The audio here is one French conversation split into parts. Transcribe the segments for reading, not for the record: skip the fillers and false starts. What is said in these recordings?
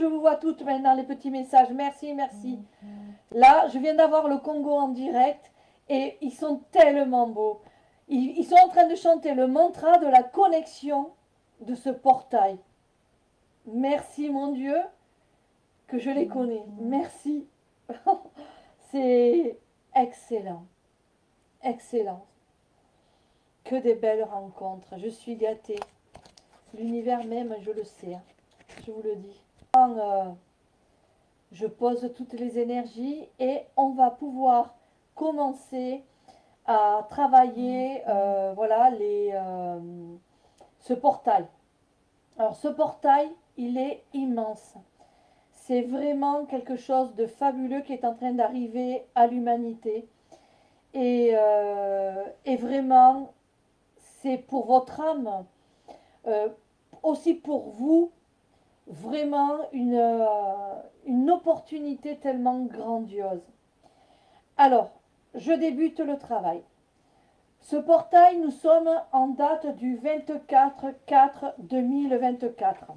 je vous vois toutes maintenant, les petits messages. Merci, merci. Là, je viens d'avoir le Congo en direct et ils sont tellement beaux. Ils sont en train de chanter le mantra de la connexion de ce portail. Merci, mon Dieu, que je les connais. Merci. C'est excellent. Excellent. Que des belles rencontres. Je suis gâtée. L'univers même, je le sais. Je vous le dis. Je pose toutes les énergies et on va pouvoir commencer à travailler voilà, ce portail. Alors ce portail, il est immense. C'est vraiment quelque chose de fabuleux qui est en train d'arriver à l'humanité. Et vraiment, c'est pour votre âme, aussi pour vous, vraiment une opportunité tellement grandiose. Alors, je débute le travail. Ce portail, nous sommes en date du 24/4/2024.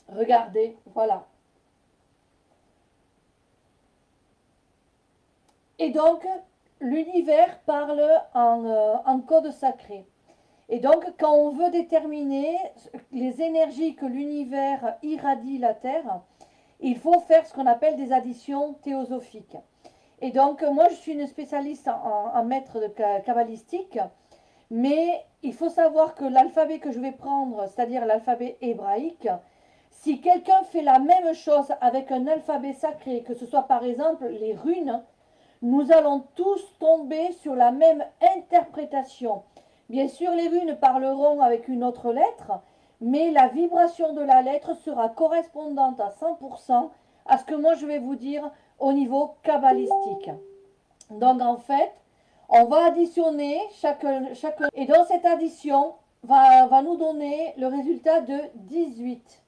Regardez, voilà. Et donc, l'univers parle en code sacré. Et donc, quand on veut déterminer les énergies que l'univers irradie la Terre, il faut faire ce qu'on appelle des additions théosophiques. Et donc, moi, je suis une spécialiste en maître de kabbalistique, mais il faut savoir que l'alphabet que je vais prendre, c'est-à-dire l'alphabet hébraïque, si quelqu'un fait la même chose avec un alphabet sacré, que ce soit par exemple les runes, nous allons tous tomber sur la même interprétation. Bien sûr, les runes parleront avec une autre lettre, mais la vibration de la lettre sera correspondante à 100% à ce que moi je vais vous dire au niveau kabbalistique. Donc en fait, on va additionner chaque et dans cette addition va nous donner le résultat de 18.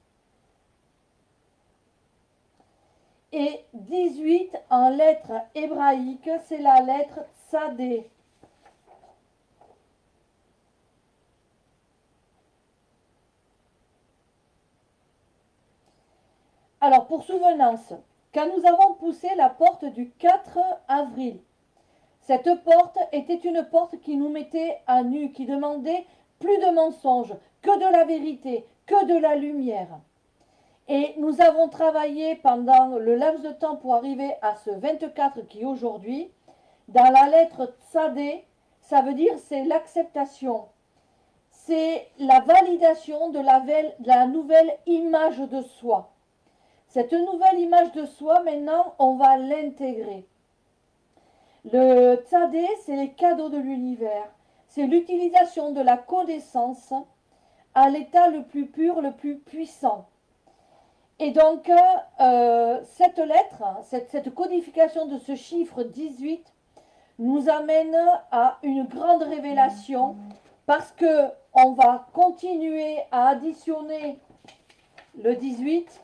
Et 18 en lettres hébraïques, c'est la lettre Tsadé. Alors, pour souvenance, quand nous avons poussé la porte du 4 avril, cette porte était une porte qui nous mettait à nu, qui demandait plus de mensonges, que de la vérité, que de la lumière. Et nous avons travaillé pendant le laps de temps pour arriver à ce 24 qui est aujourd'hui. Dans la lettre Tsadé, ça veut dire c'est l'acceptation. C'est la validation de la nouvelle image de soi. Cette nouvelle image de soi, maintenant, on va l'intégrer. Le Tsadé, c'est les cadeaux de l'univers. C'est l'utilisation de la connaissance à l'état le plus pur, le plus puissant. Et donc, cette lettre, cette codification de ce chiffre 18 nous amène à une grande révélation parce qu'on va continuer à additionner le 18.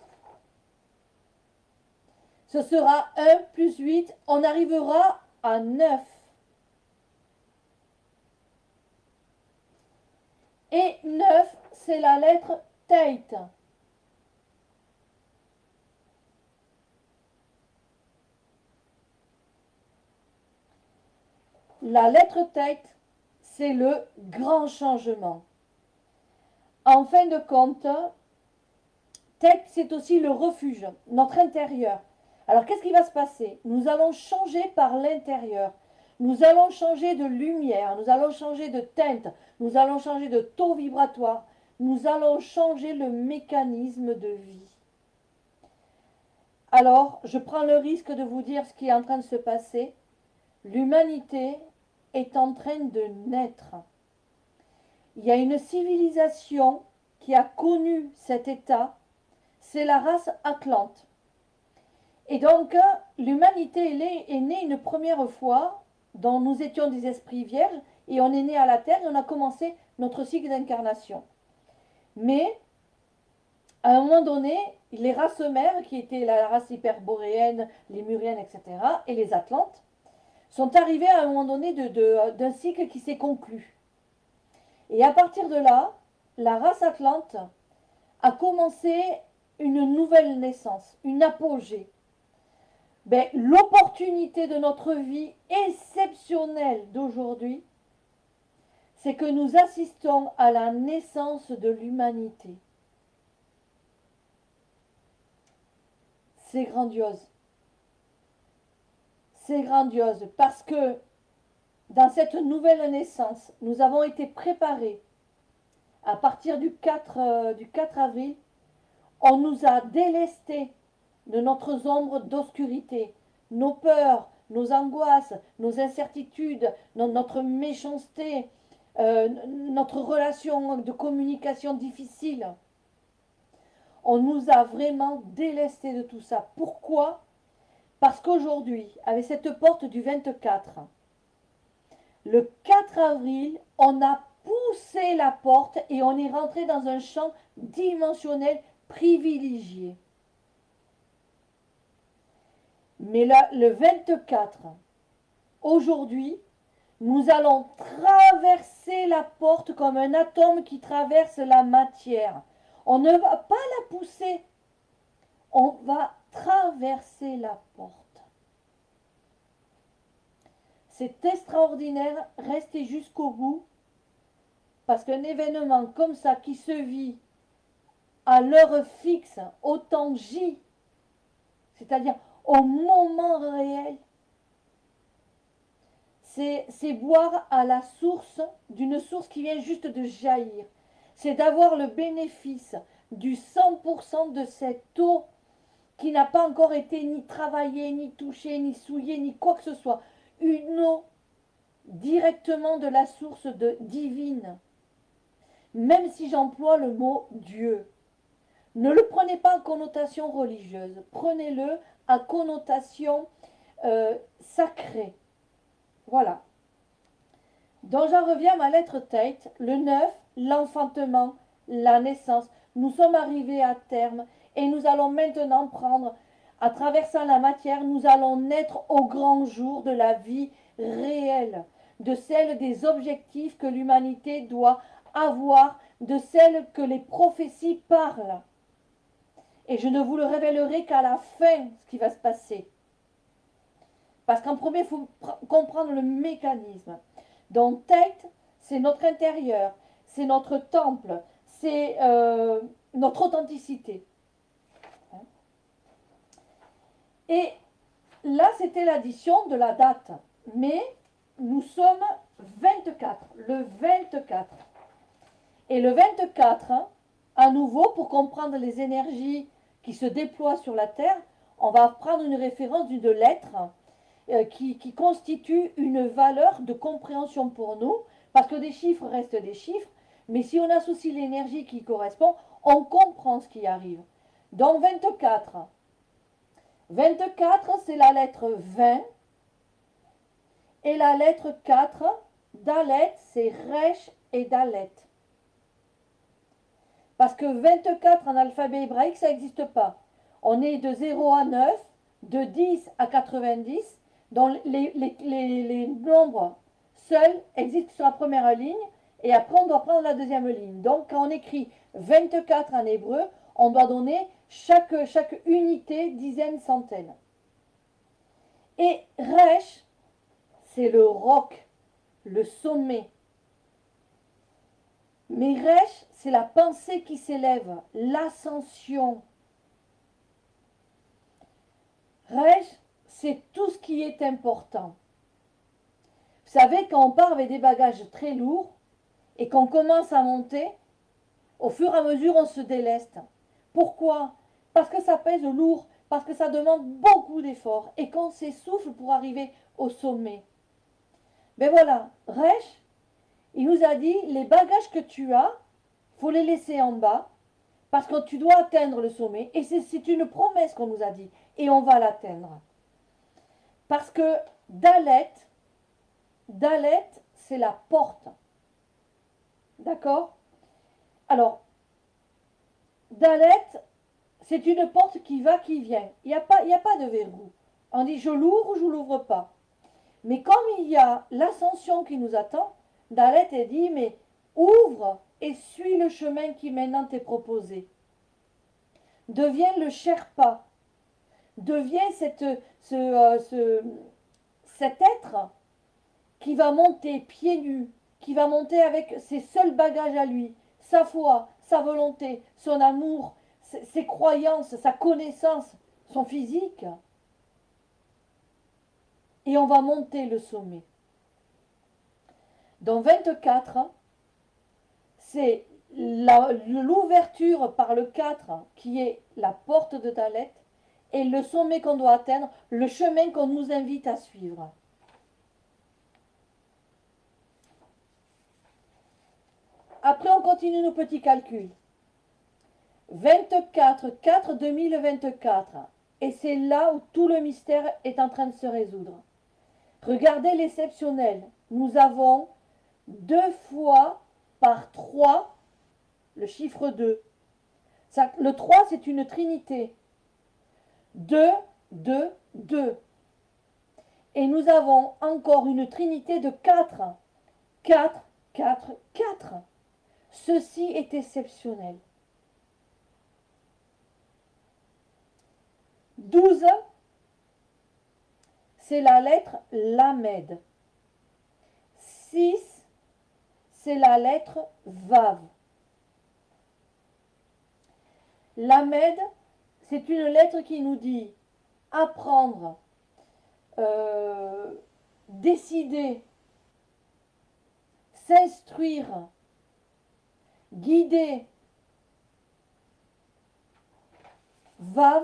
Ce sera 1 plus 8, on arrivera à 9. Et 9, c'est la lettre Tate. La lettre Tate, c'est le grand changement. En fin de compte, Tate, c'est aussi le refuge, notre intérieur. Alors, qu'est-ce qui va se passer? Nous allons changer par l'intérieur. Nous allons changer de lumière, nous allons changer de teinte, nous allons changer de taux vibratoire, nous allons changer le mécanisme de vie. Alors, je prends le risque de vous dire ce qui est en train de se passer. L'humanité est en train de naître. Il y a une civilisation qui a connu cet état, c'est la race Atlante. Et donc, l'humanité est née une première fois, dont nous étions des esprits vierges, et on est né à la Terre et on a commencé notre cycle d'incarnation. Mais, à un moment donné, les races mères, qui étaient la race hyperboréenne, les muriennes, etc., et les Atlantes, sont arrivées à un moment donné d'un cycle qui s'est conclu. Et à partir de là, la race Atlante a commencé une nouvelle naissance, une apogée. Ben, l'opportunité de notre vie exceptionnelle d'aujourd'hui, c'est que nous assistons à la naissance de l'humanité. C'est grandiose. C'est grandiose parce que dans cette nouvelle naissance, nous avons été préparés à partir du 4 avril. On nous a délestés de notre ombre d'obscurité, nos peurs, nos angoisses, nos incertitudes, notre méchanceté, notre relation de communication difficile. On nous a vraiment délestés de tout ça. Pourquoi? Parce qu'aujourd'hui, avec cette porte du 24, le 4 avril, on a poussé la porte et on est rentré dans un champ dimensionnel privilégié. Mais là, le 24, aujourd'hui, nous allons traverser la porte comme un atome qui traverse la matière. On ne va pas la pousser, on va traverser la porte. C'est extraordinaire, restez jusqu'au bout, parce qu'un événement comme ça qui se vit à l'heure fixe, au temps J, c'est-à-dire au moment réel, c'est boire à la source d'une source qui vient juste de jaillir. C'est d'avoir le bénéfice du 100% de cette eau qui n'a pas encore été ni travaillée, ni touchée, ni souillée, ni quoi que ce soit. Une eau directement de la source divine. Même si j'emploie le mot Dieu. Ne le prenez pas en connotation religieuse. Prenez-le en connotation sacrée. Voilà. Donc j'en reviens à ma lettre Tate. Le 9, l'enfantement, la naissance. Nous sommes arrivés à terme et nous allons maintenant prendre, à traversant la matière, nous allons naître au grand jour de la vie réelle, de celle des objectifs que l'humanité doit avoir, de celle que les prophéties parlent. Et je ne vous le révélerai qu'à la fin ce qui va se passer. Parce qu'en premier, il faut comprendre le mécanisme. Donc, Tate, c'est notre intérieur, c'est notre temple, c'est notre authenticité. Et là, c'était l'addition de la date. Mais nous sommes 24, le 24. Et le 24, à nouveau, pour comprendre les énergies qui se déploient sur la Terre, on va prendre une référence d'une lettre qui constitue une valeur de compréhension pour nous, parce que des chiffres restent des chiffres, mais si on associe l'énergie qui correspond, on comprend ce qui arrive. Donc 24. 24, c'est la lettre 20, et la lettre 4, Dalet, c'est Resh et Dalet. Parce que 24 en alphabet hébraïque, ça n'existe pas. On est de 0 à 9, de 10 à 90, dont les nombres seuls existent sur la première ligne, et après on doit prendre la deuxième ligne. Donc quand on écrit 24 en hébreu, on doit donner chaque unité, dizaines, centaines. Et Resh, c'est le roc, le sommet. Mais Resh, c'est la pensée qui s'élève, l'ascension. Resh, c'est tout ce qui est important. Vous savez, quand on part avec des bagages très lourds et qu'on commence à monter, au fur et à mesure, on se déleste. Pourquoi? Parce que ça pèse lourd, parce que ça demande beaucoup d'efforts et qu'on s'essouffle pour arriver au sommet. Mais voilà, Resh, il nous a dit, les bagages que tu as, il faut les laisser en bas, parce que tu dois atteindre le sommet. Et c'est une promesse qu'on nous a dit, et on va l'atteindre. Parce que Dalet, c'est la porte. D'accord? Alors, Dalet, c'est une porte qui va, qui vient. Il n'y a pas de verrou. On dit, je l'ouvre ou je ne l'ouvre pas. Mais comme il y a l'ascension qui nous attend, Dalet est dit, mais ouvre et suis le chemin qui maintenant t'est proposé. devient le Sherpa, devient cet être qui va monter pieds nus, qui va monter avec ses seuls bagages à lui, sa foi, sa volonté, son amour, ses croyances, sa connaissance, son physique. Et on va monter le sommet. Dans 24, c'est l'ouverture par le 4 qui est la porte de Dalet et le sommet qu'on doit atteindre, le chemin qu'on nous invite à suivre. Après, on continue nos petits calculs. 24, 4 2024. Et c'est là où tout le mystère est en train de se résoudre. Regardez l'exceptionnel. Nous avons 2 fois par 3 le chiffre 2. Ça, le 3, c'est une trinité. 2, 2, 2. Et nous avons encore une trinité de 4. 4, 4, 4. Ceci est exceptionnel. 12, c'est la lettre Lamed. 6, c'est la lettre Vav. Lamed, c'est une lettre qui nous dit apprendre, décider, s'instruire, guider. Vav,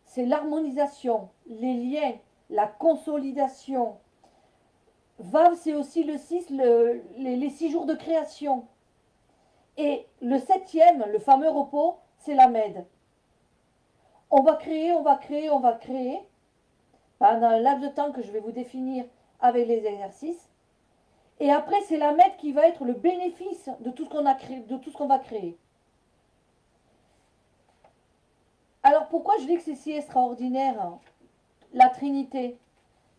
c'est l'harmonisation, les liens, la consolidation. Vav, c'est aussi le 6, les 6 jours de création. Et le 7e, le fameux repos, c'est Lamed. On va créer, on va créer, on va créer, pendant un laps de temps que je vais vous définir avec les exercices. Et après, c'est Lamed qui va être le bénéfice de tout ce qu'on a créé, de tout ce qu'on va créer. Alors pourquoi je dis que c'est si extraordinaire, hein, la Trinité?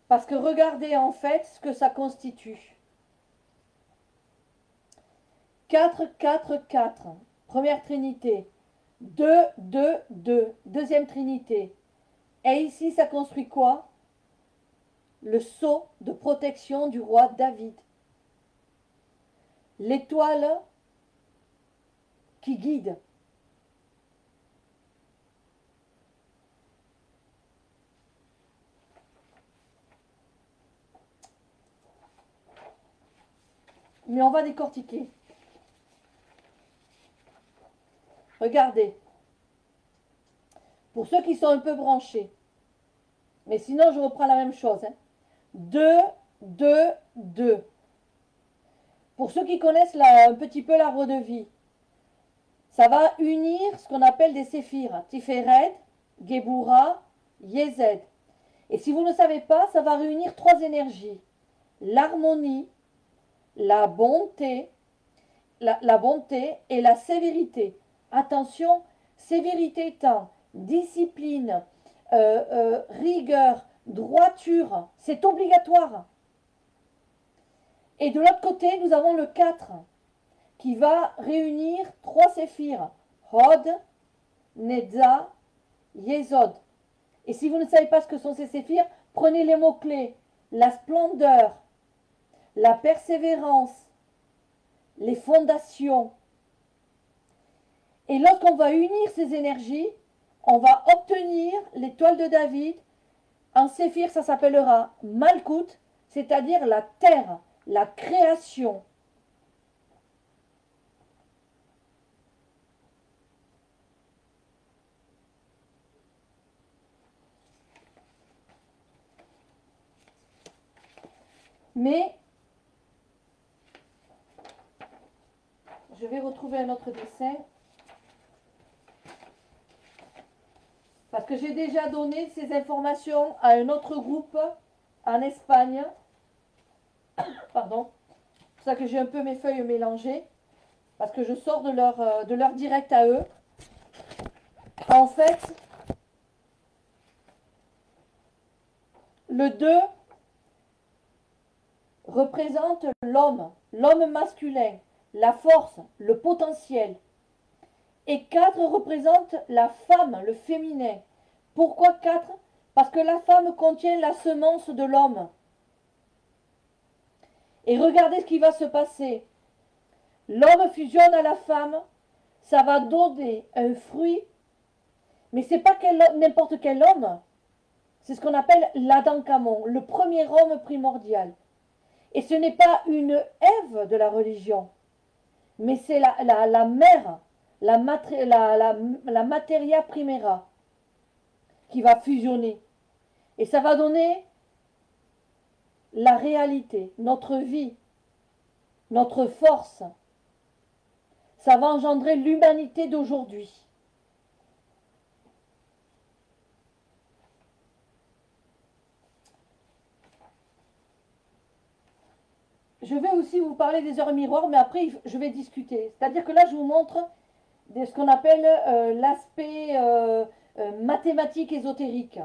Parce que regardez en fait ce que ça constitue. 4, 4, 4. Première Trinité. 2, 2, 2. Deuxième Trinité. Et ici, ça construit quoi? Le sceau de protection du roi David. L'étoile qui guide. Mais on va décortiquer. Regardez. Pour ceux qui sont un peu branchés. Mais sinon, je reprends la même chose. 2, 2, 2. Pour ceux qui connaissent un petit peu l'arbre de vie, ça va unir ce qu'on appelle des séphirs. Tiferet, Gebura, Yezed. Et si vous ne savez pas, ça va réunir 3 énergies. L'harmonie, la bonté et la sévérité. Attention, sévérité étant discipline, rigueur, droiture, c'est obligatoire. Et de l'autre côté, nous avons le 4 qui va réunir 3 séphirs. Hod, Netza, Yesod. Et si vous ne savez pas ce que sont ces séphirs, prenez les mots-clés. La splendeur, la persévérance, les fondations. Et lorsqu'on va unir ces énergies, on va obtenir l'étoile de David. En séphir, ça s'appellera Malkout, c'est-à-dire la terre, la création. Mais je vais retrouver un autre dessin. Parce que j'ai déjà donné ces informations à un autre groupe en Espagne. Pardon. C'est pour ça que j'ai un peu mes feuilles mélangées. Parce que je sors de leur direct à eux. En fait, le 2 représente l'homme masculin, la force, le potentiel. Et 4 représente la femme, le féminin. Pourquoi 4? Parce que la femme contient la semence de l'homme. Et regardez ce qui va se passer. L'homme fusionne à la femme, ça va donner un fruit, mais ce n'est pas n'importe quel homme. C'est ce qu'on appelle l'Adam Camon, le premier homme primordial. Et ce n'est pas une Ève de la religion, mais c'est la mère, la materia primera, qui va fusionner. Et ça va donner la réalité, notre vie, notre force. Ça va engendrer l'humanité d'aujourd'hui. Je vais aussi vous parler des heures miroirs, mais après, je vais discuter. C'est-à-dire que là, je vous montre ce qu'on appelle l'aspect mathématique ésotérique.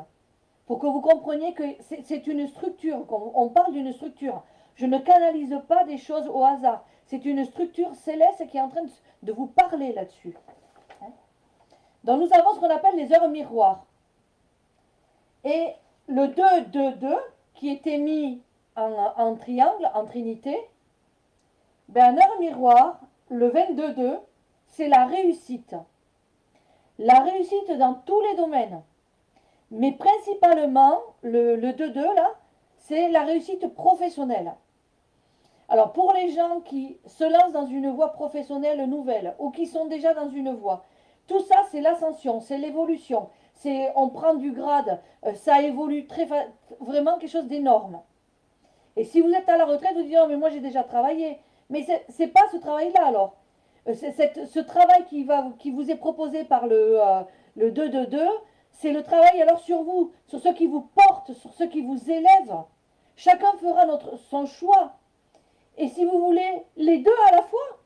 Pour que vous compreniez que c'est une structure, on parle d'une structure. Je ne canalise pas des choses au hasard. C'est une structure céleste qui est en train de vous parler là-dessus. Donc nous avons ce qu'on appelle les heures miroirs. Et le 2, 2, 2, qui était mis en triangle, en trinité, ben, un heure miroir, le 22, 2, c'est la réussite. La réussite dans tous les domaines. Mais principalement, le 2-2 là, c'est la réussite professionnelle. Alors pour les gens qui se lancent dans une voie professionnelle nouvelle ou qui sont déjà dans une voie, tout ça c'est l'ascension, c'est l'évolution. On prend du grade, ça évolue vraiment quelque chose d'énorme. Et si vous êtes à la retraite, vous dites oh, mais moi j'ai déjà travaillé. Mais c'est pas ce travail-là alors. Ce travail qui vous est proposé par le 2-2-2, c'est le travail alors sur vous, sur ce qui vous porte, sur ce qui vous élève. Chacun fera son choix. Et si vous voulez les deux à la fois,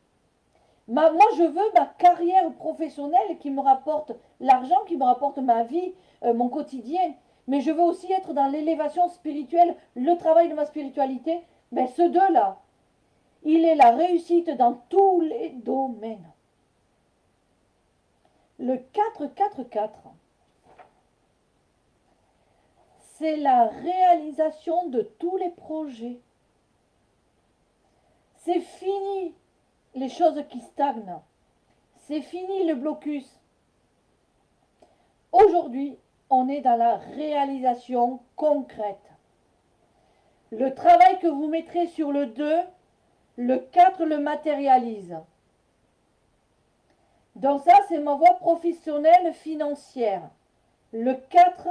moi je veux ma carrière professionnelle qui me rapporte l'argent, qui me rapporte ma vie, mon quotidien. Mais je veux aussi être dans l'élévation spirituelle, le travail de ma spiritualité. Mais ce deux-là, il est la réussite dans tous les domaines. Le 4-4-4, c'est la réalisation de tous les projets. C'est fini les choses qui stagnent. C'est fini le blocus. Aujourd'hui, on est dans la réalisation concrète. Le travail que vous mettrez sur le 2, le 4 le matérialise. Donc ça, c'est ma voie professionnelle financière. Le 4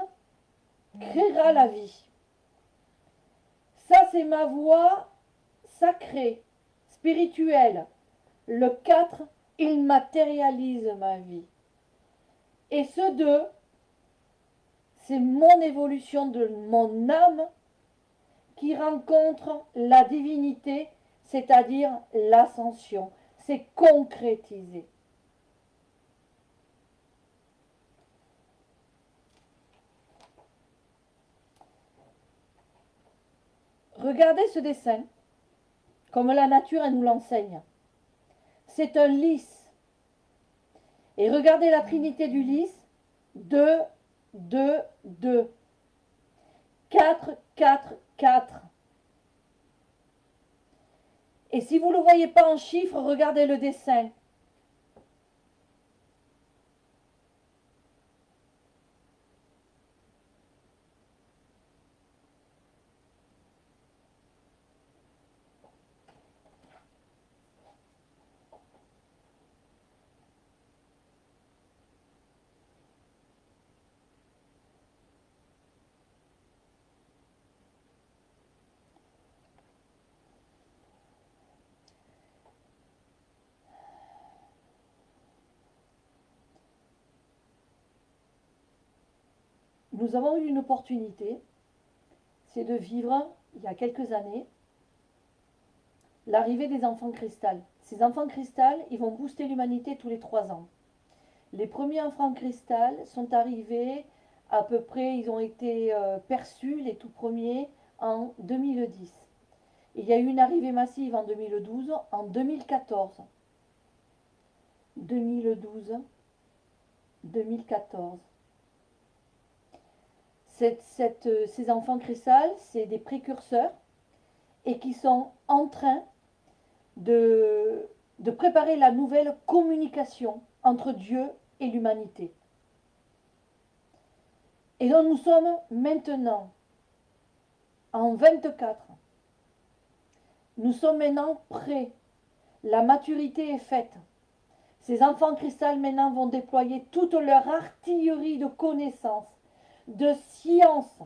créera la vie. Ça, c'est ma voie sacrée, spirituelle. Le 4, il matérialise ma vie. Et ce 2, c'est mon évolution de mon âme qui rencontre la divinité, c'est-à-dire l'ascension. C'est concrétisé. Regardez ce dessin, comme la nature elle nous l'enseigne. C'est un lys. Et regardez la trinité du lys. 2, 2, 2. 4, 4, 4. Et si vous ne le voyez pas en chiffres, regardez le dessin. Nous avons eu une opportunité, c'est de vivre, il y a quelques années, l'arrivée des enfants cristal. Ces enfants cristal, ils vont booster l'humanité tous les 3 ans. Les premiers enfants cristal sont arrivés à peu près, ils ont été perçus, les tout premiers, en 2010. Il y a eu une arrivée massive en 2012, en 2014. 2012, 2014. Ces enfants cristal, c'est des précurseurs et qui sont en train de préparer la nouvelle communication entre Dieu et l'humanité. Et donc nous sommes maintenant en 24. Nous sommes maintenant prêts. La maturité est faite. Ces enfants cristal maintenant vont déployer toute leur artillerie de connaissances, de science.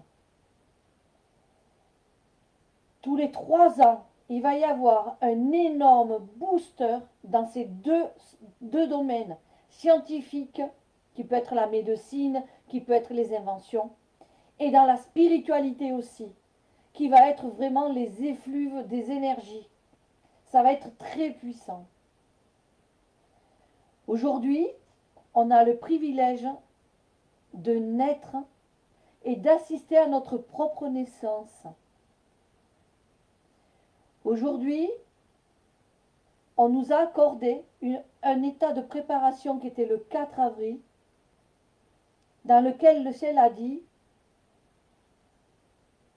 Tous les 3 ans, il va y avoir un énorme booster dans ces deux domaines scientifiques, qui peut être la médecine, qui peut être les inventions, et dans la spiritualité aussi, qui va être vraiment les effluves des énergies. Ça va être très puissant. Aujourd'hui, on a le privilège de naître et d'assister à notre propre naissance. Aujourd'hui, on nous a accordé un état de préparation qui était le 4 avril, dans lequel le ciel a dit,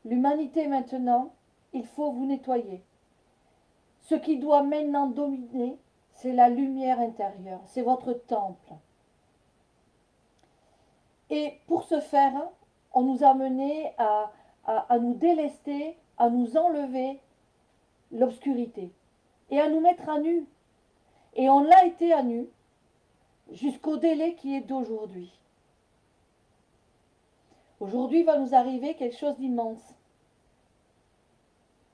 l'humanité maintenant, il faut vous nettoyer. Ce qui doit maintenant dominer, c'est la lumière intérieure, c'est votre temple. Et pour ce faire, on nous a menés à nous délester, à nous enlever l'obscurité et à nous mettre à nu. Et on l'a été à nu jusqu'au délai qui est d'aujourd'hui. Aujourd'hui va nous arriver quelque chose d'immense.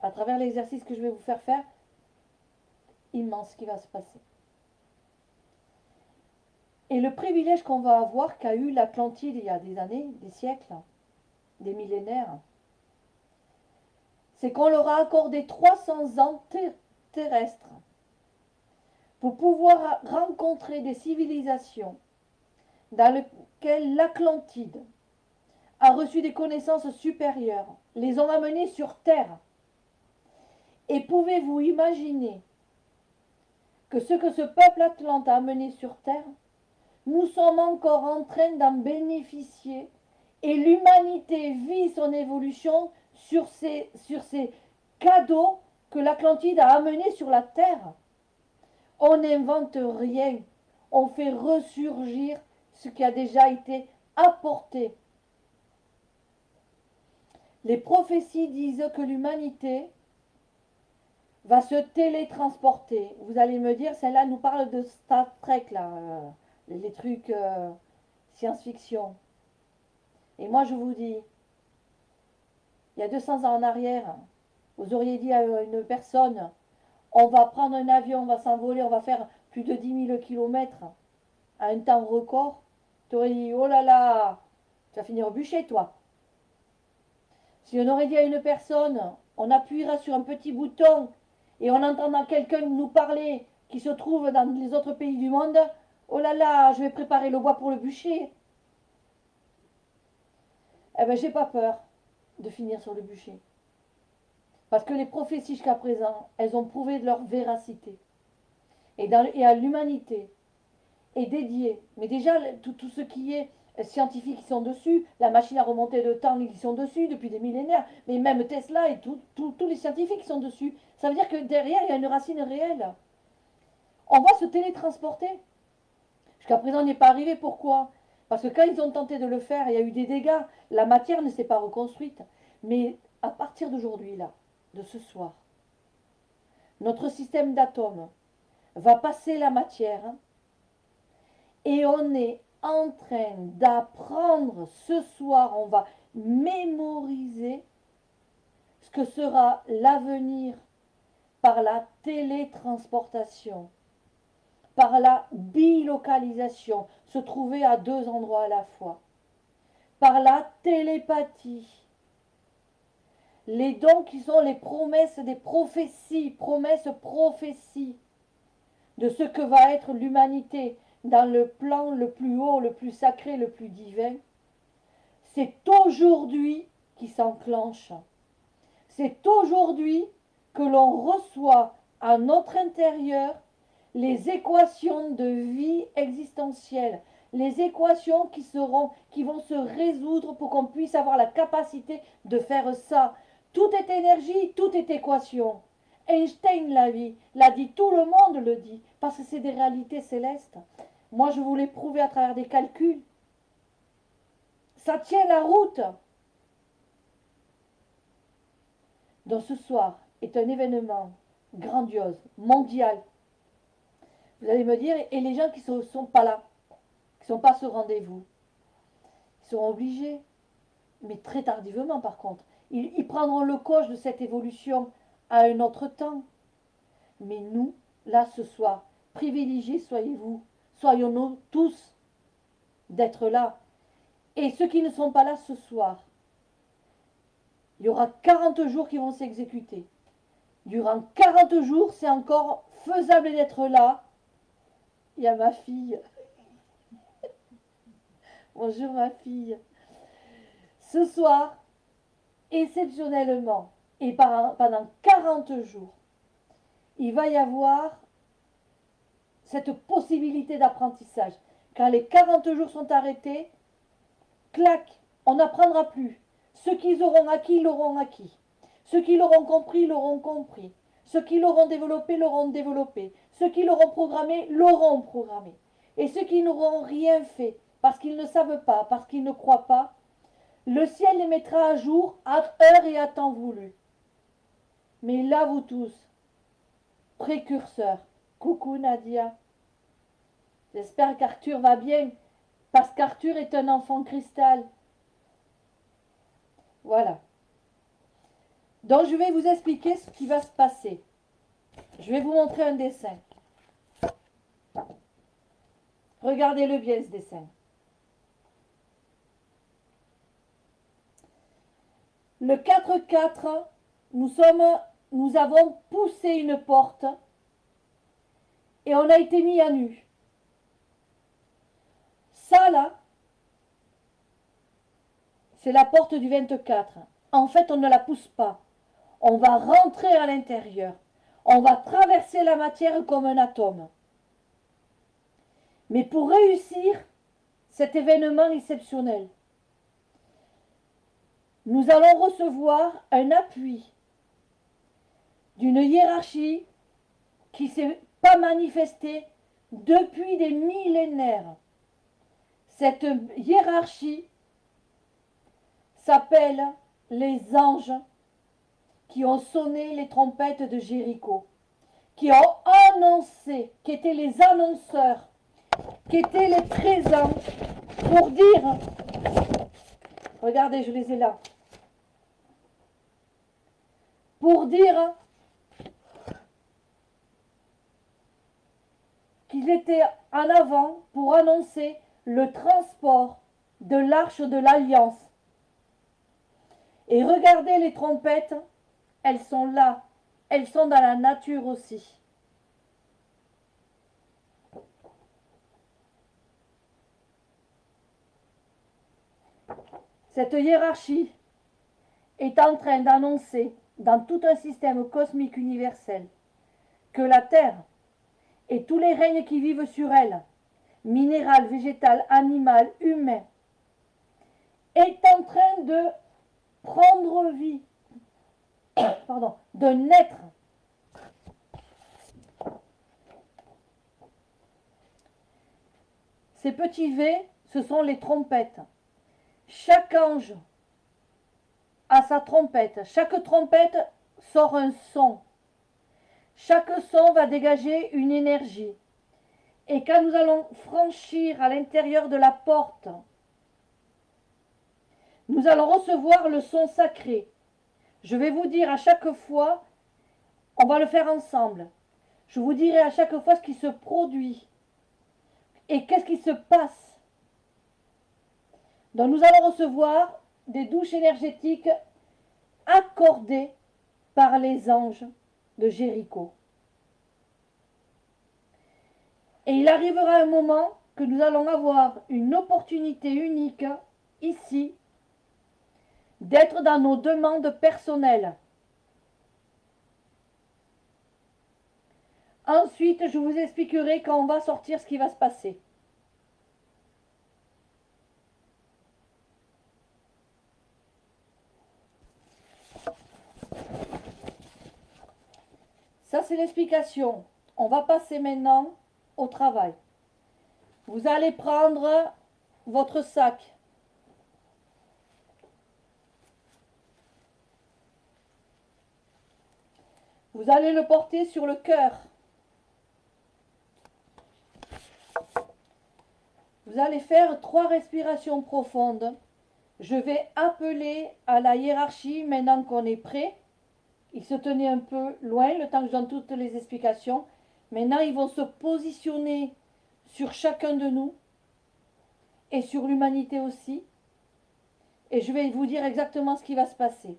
À travers l'exercice que je vais vous faire faire, immense qui va se passer. Et le privilège qu'on va avoir qu'a eu l'Atlantide il y a des années, des siècles, des millénaires, c'est qu'on leur a accordé 300 ans terrestres pour pouvoir rencontrer des civilisations dans lesquelles l'Atlantide a reçu des connaissances supérieures, les ont amenés sur Terre. Et pouvez-vous imaginer que ce peuple atlante a amené sur Terre, nous sommes encore en train d'en bénéficier et l'humanité vit son évolution sur ces cadeaux que l'Atlantide a amenés sur la Terre. On n'invente rien, on fait ressurgir ce qui a déjà été apporté. Les prophéties disent que l'humanité va se télétransporter. Vous allez me dire, celle-là nous parle de Star Trek, là, les trucs science-fiction. Et moi, je vous dis, il y a 200 ans en arrière, vous auriez dit à une personne, on va prendre un avion, on va s'envoler, on va faire plus de 10 000 kilomètres à un temps record. Tu aurais dit, oh là là, tu vas finir au bûcher, toi. Si on aurait dit à une personne, on appuiera sur un petit bouton et on entendra quelqu'un nous parler qui se trouve dans les autres pays du monde, oh là là, je vais préparer le bois pour le bûcher. Eh bien, j'ai pas peur de finir sur le bûcher. Parce que les prophéties jusqu'à présent, elles ont prouvé de leur véracité. Et à l'humanité est dédié. Mais déjà, tout ce qui est scientifique, ils sont dessus. La machine à remonter le temps, ils sont dessus depuis des millénaires. Mais même Tesla et tous les scientifiques sont dessus. Ça veut dire que derrière, il y a une racine réelle. On va se télétransporter. Jusqu'à présent, on n'y est pas arrivé. Pourquoi? Parce que quand ils ont tenté de le faire, il y a eu des dégâts. La matière ne s'est pas reconstruite. Mais à partir d'aujourd'hui, là, de ce soir, notre système d'atomes va passer la matière et on est en train d'apprendre ce soir, on va mémoriser ce que sera l'avenir par la télétransportation, par la bilocalisation, se trouver à 2 endroits à la fois, par la télépathie, les dons qui sont les promesses des prophéties, prophéties de ce que va être l'humanité dans le plan le plus haut, le plus sacré, le plus divin. C'est aujourd'hui qui s'enclenche. C'est aujourd'hui que l'on reçoit à notre intérieur les équations de vie existentielle, les équations qui vont se résoudre pour qu'on puisse avoir la capacité de faire ça. Tout est énergie, tout est équation. Einstein l'a dit, tout le monde le dit, parce que c'est des réalités célestes. Moi, je vous l'ai prouvé à travers des calculs. Ça tient la route. Donc ce soir est un événement grandiose, mondial. Vous allez me dire, et les gens qui ne sont pas là, qui ne sont pas à ce rendez-vous, ils seront obligés, mais très tardivement par contre. Ils prendront le coche de cette évolution à un autre temps. Mais nous, là ce soir, privilégiés soyez-vous, soyons-nous tous d'être là. Et ceux qui ne sont pas là ce soir, il y aura 40 jours qui vont s'exécuter. Durant 40 jours, c'est encore faisable d'être là. Il y a ma fille. Bonjour ma fille. Ce soir, exceptionnellement, et pendant 40 jours, il va y avoir cette possibilité d'apprentissage. Quand les 40 jours sont arrêtés, clac, on n'apprendra plus. Ceux qui auront acquis, l'auront acquis. Ceux qui l'auront compris, l'auront compris. Ceux qui l'auront développé, l'auront développé. Ceux qui l'auront programmé, l'auront programmé. Et ceux qui n'auront rien fait, parce qu'ils ne savent pas, parce qu'ils ne croient pas, le ciel les mettra à jour à heure et à temps voulu. Mais là, vous tous, précurseurs, coucou Nadia. J'espère qu'Arthur va bien, parce qu'Arthur est un enfant cristal. Voilà. Donc, je vais vous expliquer ce qui va se passer. Je vais vous montrer un dessin. Regardez-le bien, ce dessin. Le 4-4, nous avons poussé une porte et on a été mis à nu. Ça, là, c'est la porte du 24. En fait, on ne la pousse pas. On va rentrer à l'intérieur. On va traverser la matière comme un atome. Mais pour réussir cet événement exceptionnel, nous allons recevoir un appui d'une hiérarchie qui ne s'est pas manifestée depuis des millénaires. Cette hiérarchie s'appelle les anges qui ont sonné les trompettes de Jéricho, qui ont annoncé, qui étaient les annonceurs, qui étaient les présents pour dire, regardez, je les ai là, pour dire qu'ils étaient en avant pour annoncer le transport de l'arche de l'Alliance. Et regardez les trompettes, elles sont là, elles sont dans la nature aussi. Cette hiérarchie est en train d'annoncer dans tout un système cosmique universel que la Terre et tous les règnes qui vivent sur elle, minéral, végétal, animal, humain, est en train de prendre vie, pardon, de naître. Ces petits V, ce sont les trompettes. Chaque ange a sa trompette. Chaque trompette sort un son. Chaque son va dégager une énergie. Et quand nous allons franchir à l'intérieur de la porte, nous allons recevoir le son sacré. Je vais vous dire à chaque fois, on va le faire ensemble. Je vous dirai à chaque fois ce qui se produit et qu'est-ce qui se passe. Donc nous allons recevoir des douches énergétiques accordées par les anges de Jéricho. Et il arrivera un moment que nous allons avoir une opportunité unique ici d'être dans nos demandes personnelles. Ensuite, je vous expliquerai quand on va sortir ce qui va se passer. Ça, c'est l'explication. On va passer maintenant au travail. Vous allez prendre votre sac. Vous allez le porter sur le cœur. Vous allez faire 3 respirations profondes. Je vais appeler à la hiérarchie maintenant qu'on est prêt. Ils se tenaient un peu loin le temps que je donne toutes les explications. Maintenant, ils vont se positionner sur chacun de nous et sur l'humanité aussi. Et je vais vous dire exactement ce qui va se passer.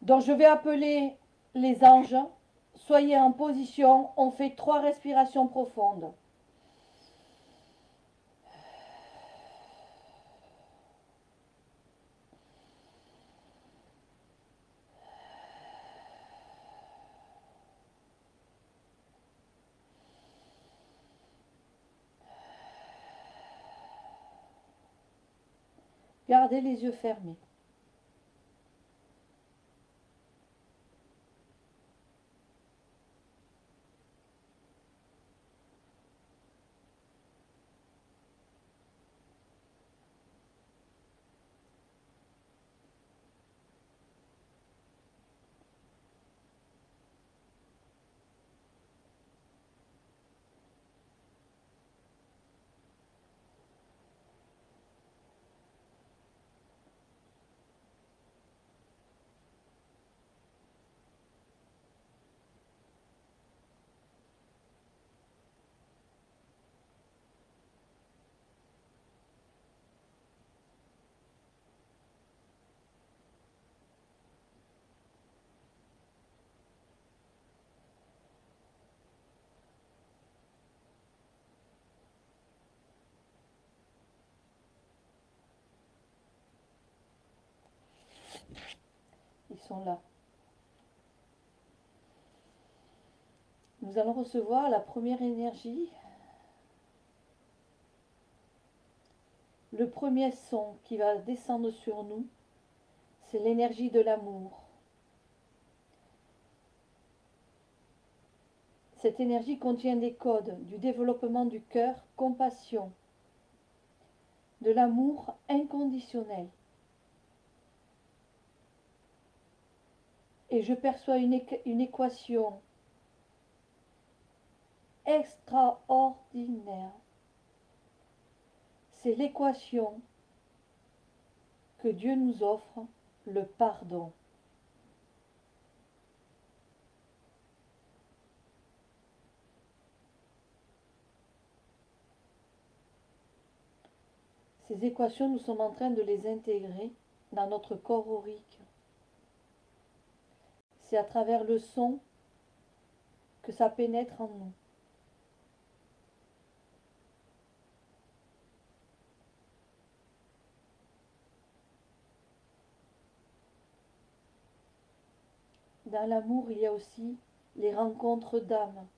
Donc, je vais appeler les anges. Soyez en position. On fait 3 respirations profondes. Gardez les yeux fermés. Ils sont là. Nous allons recevoir la première énergie. Le premier son qui va descendre sur nous, c'est l'énergie de l'amour. Cette énergie contient des codes du développement du cœur, compassion, de l'amour inconditionnel. Et je perçois une équation extraordinaire. C'est l'équation que Dieu nous offre, le pardon. Ces équations, nous sommes en train de les intégrer dans notre corps aurique. C'est à travers le son que ça pénètre en nous. Dans l'amour, il y a aussi les rencontres d'âmes,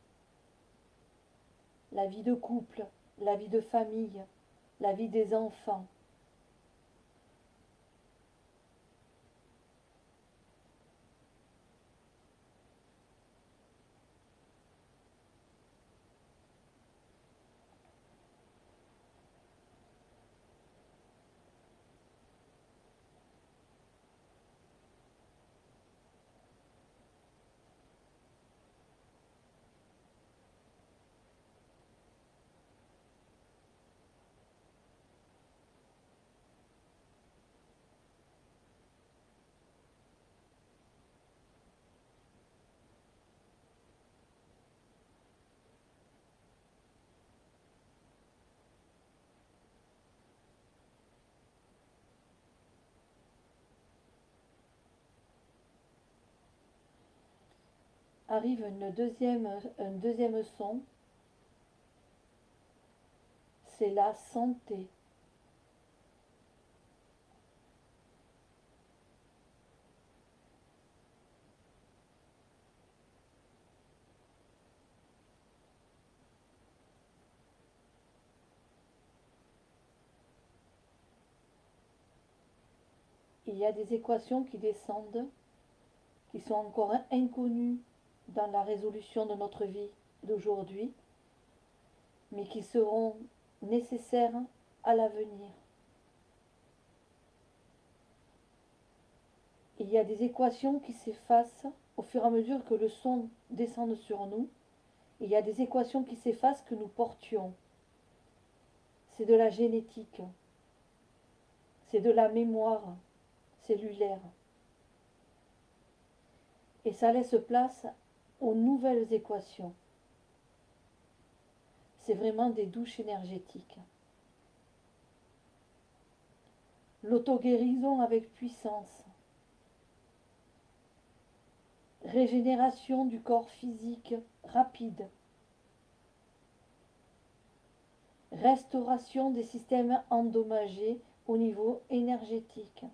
la vie de couple, la vie de famille, la vie des enfants. Arrive un deuxième son, c'est la santé. Il y a des équations qui descendent, qui sont encore inconnues dans la résolution de notre vie d'aujourd'hui, mais qui seront nécessaires à l'avenir. Il y a des équations qui s'effacent au fur et à mesure que le son descend sur nous. Il y a des équations qui s'effacent que nous portions. C'est de la génétique, c'est de la mémoire cellulaire. Et ça laisse place aux nouvelles équations. C'est vraiment des douches énergétiques. L'auto-guérison avec puissance. Régénération du corps physique rapide. Restauration des systèmes endommagés au niveau énergétique.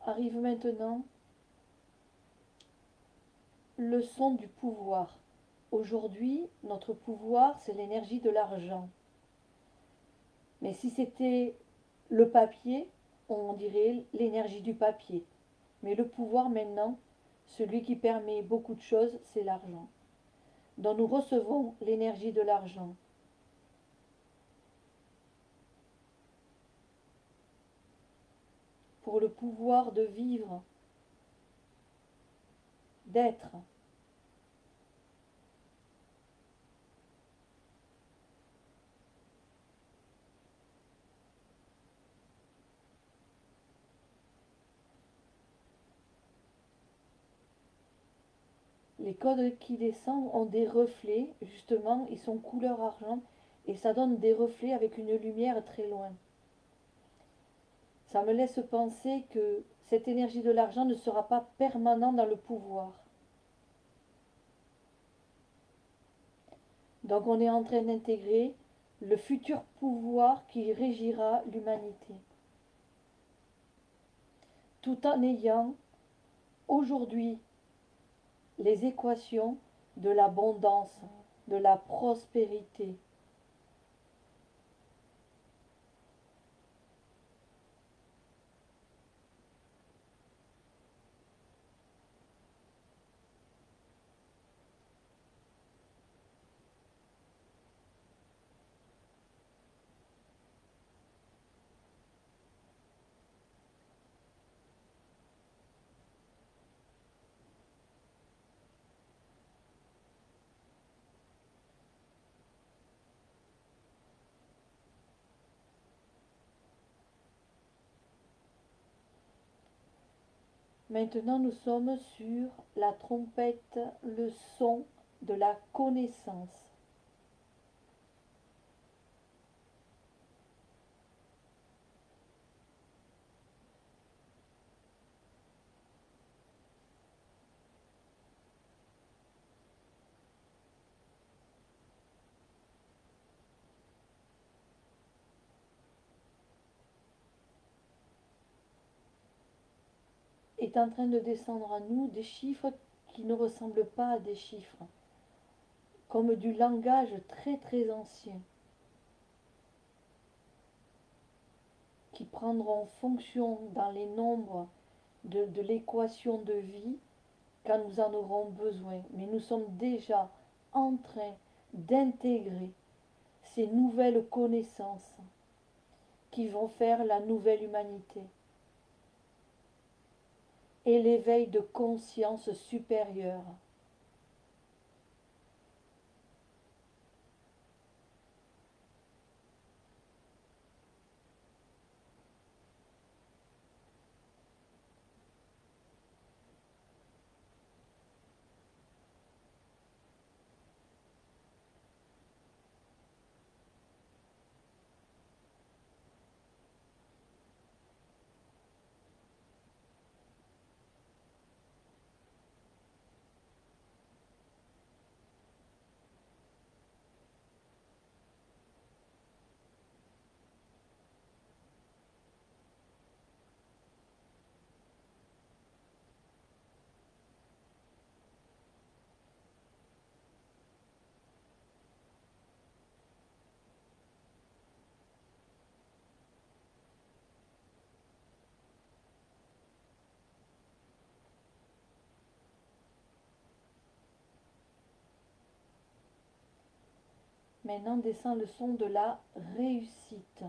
Arrive maintenant le son du pouvoir. Aujourd'hui, notre pouvoir, c'est l'énergie de l'argent. Mais si c'était le papier, on dirait l'énergie du papier. Mais le pouvoir maintenant, celui qui permet beaucoup de choses, c'est l'argent. Donc nous recevons l'énergie de l'argent. Pour le pouvoir de vivre, d'être. Les codes qui descendent ont des reflets, justement, ils sont couleur argent, et ça donne des reflets avec une lumière très loin. Ça me laisse penser que cette énergie de l'argent ne sera pas permanente dans le pouvoir. Donc on est en train d'intégrer le futur pouvoir qui régira l'humanité. Tout en ayant aujourd'hui les équations de l'abondance, de la prospérité. Maintenant, nous sommes sur la trompette, le son de la connaissance. Est en train de descendre à nous des chiffres qui ne ressemblent pas à des chiffres, comme du langage très très ancien, qui prendront fonction dans les nombres de l'équation de vie quand nous en aurons besoin. Mais nous sommes déjà en train d'intégrer ces nouvelles connaissances qui vont faire la nouvelle humanité et l'éveil de conscience supérieure. Maintenant descend le son de la réussite.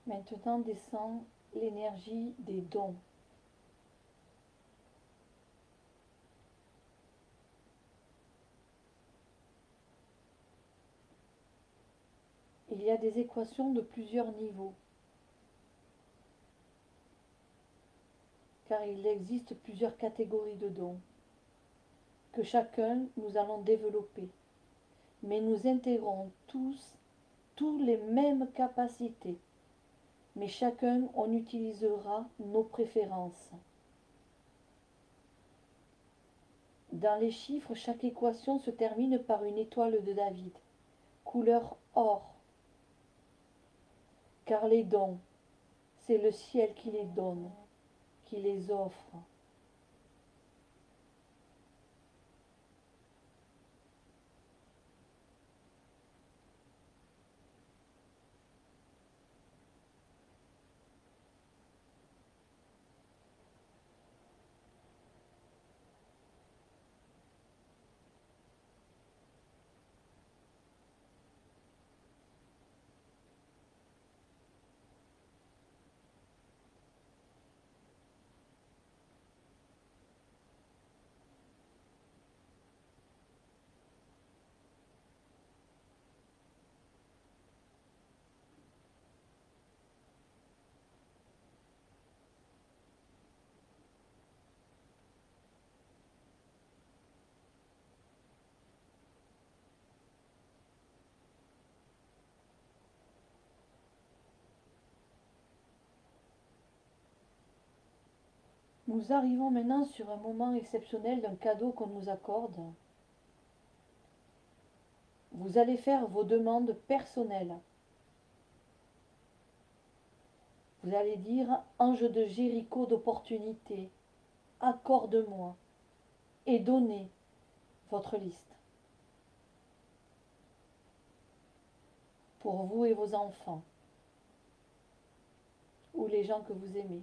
Maintenant descend l'énergie des dons. Il y a des équations de plusieurs niveaux, car il existe plusieurs catégories de dons, que chacun nous allons développer. Mais nous intégrons tous les mêmes capacités, mais chacun on utilisera nos préférences. Dans les chiffres, chaque équation se termine par une étoile de David, couleur or, car les dons, c'est le ciel qui les donne, qui les offre. Nous arrivons maintenant sur un moment exceptionnel d'un cadeau qu'on nous accorde. Vous allez faire vos demandes personnelles. Vous allez dire, ange de Jéricho d'opportunité, accorde-moi et donnez votre liste pour vous et vos enfants ou les gens que vous aimez.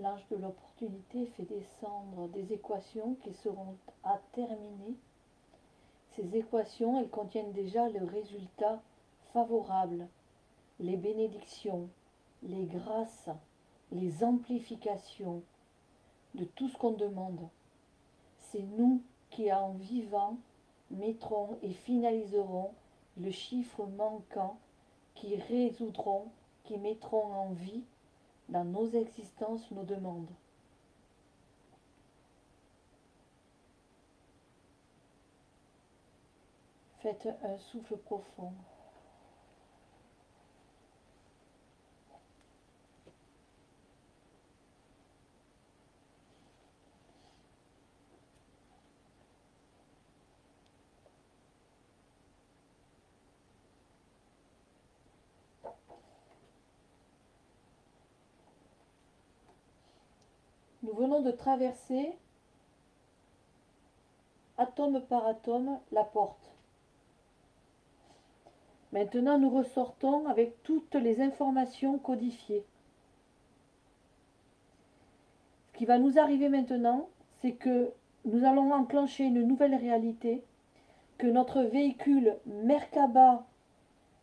l'ange de l'opportunité fait descendre des équations qui seront à terminer. Ces équations, elles contiennent déjà le résultat favorable, les bénédictions, les grâces, les amplifications de tout ce qu'on demande. C'est nous qui, en vivant, mettrons et finaliserons le chiffre manquant, qui résoudront, qui mettront en vie dans nos existences nos demandes. Faites un souffle profond. Nous venons de traverser, atome par atome, la porte. Maintenant, nous ressortons avec toutes les informations codifiées. Ce qui va nous arriver maintenant, c'est que nous allons enclencher une nouvelle réalité, que notre véhicule Merkaba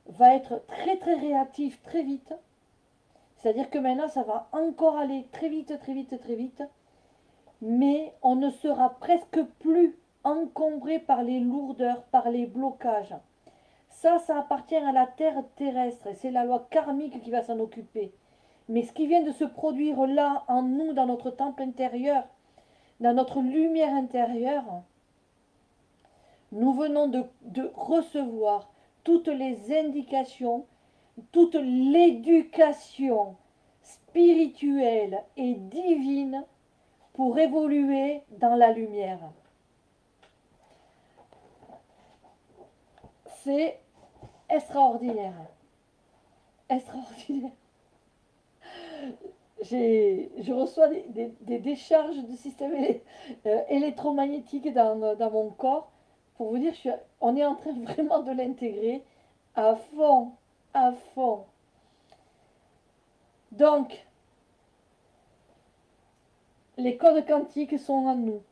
va être très très réactif très vite. C'est-à-dire que maintenant, ça va encore aller très vite, très vite, très vite. Mais on ne sera presque plus encombré par les lourdeurs, par les blocages. Ça appartient à la terre terrestre et c'est la loi karmique qui va s'en occuper. Mais ce qui vient de se produire là, en nous, dans notre temple intérieur, dans notre lumière intérieure, nous venons de recevoir toutes les indications, toute l'éducation spirituelle et divine pour évoluer dans la lumière. C'est extraordinaire. Extraordinaire. Je reçois des décharges de système électromagnétique dans mon corps. Pour vous dire, on est en train vraiment de l'intégrer à fond, à fond. Donc, les codes quantiques sont en nous.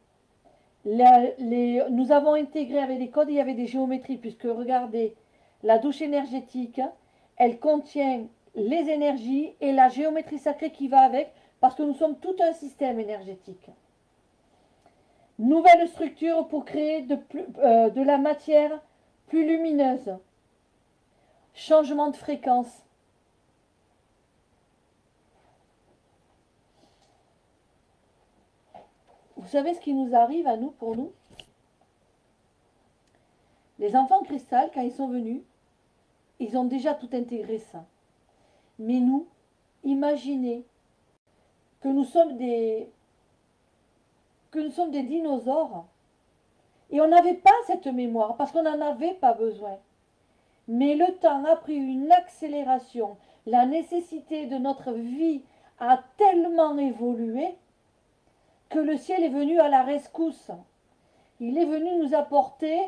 Nous avons intégré avec les codes, il y avait des géométries, puisque regardez, la douche énergétique, elle contient les énergies et la géométrie sacrée qui va avec, parce que nous sommes tout un système énergétique. Nouvelle structure pour créer de la matière plus lumineuse. Changement de fréquence. Vous savez ce qui nous arrive à nous, pour nous? Les enfants cristal, quand ils sont venus, ils ont déjà tout intégré ça. Mais nous, imaginez que nous sommes des dinosaures et on n'avait pas cette mémoire parce qu'on n'en avait pas besoin. Mais le temps a pris une accélération. La nécessité de notre vie a tellement évolué que le ciel est venu à la rescousse. Il est venu nous apporter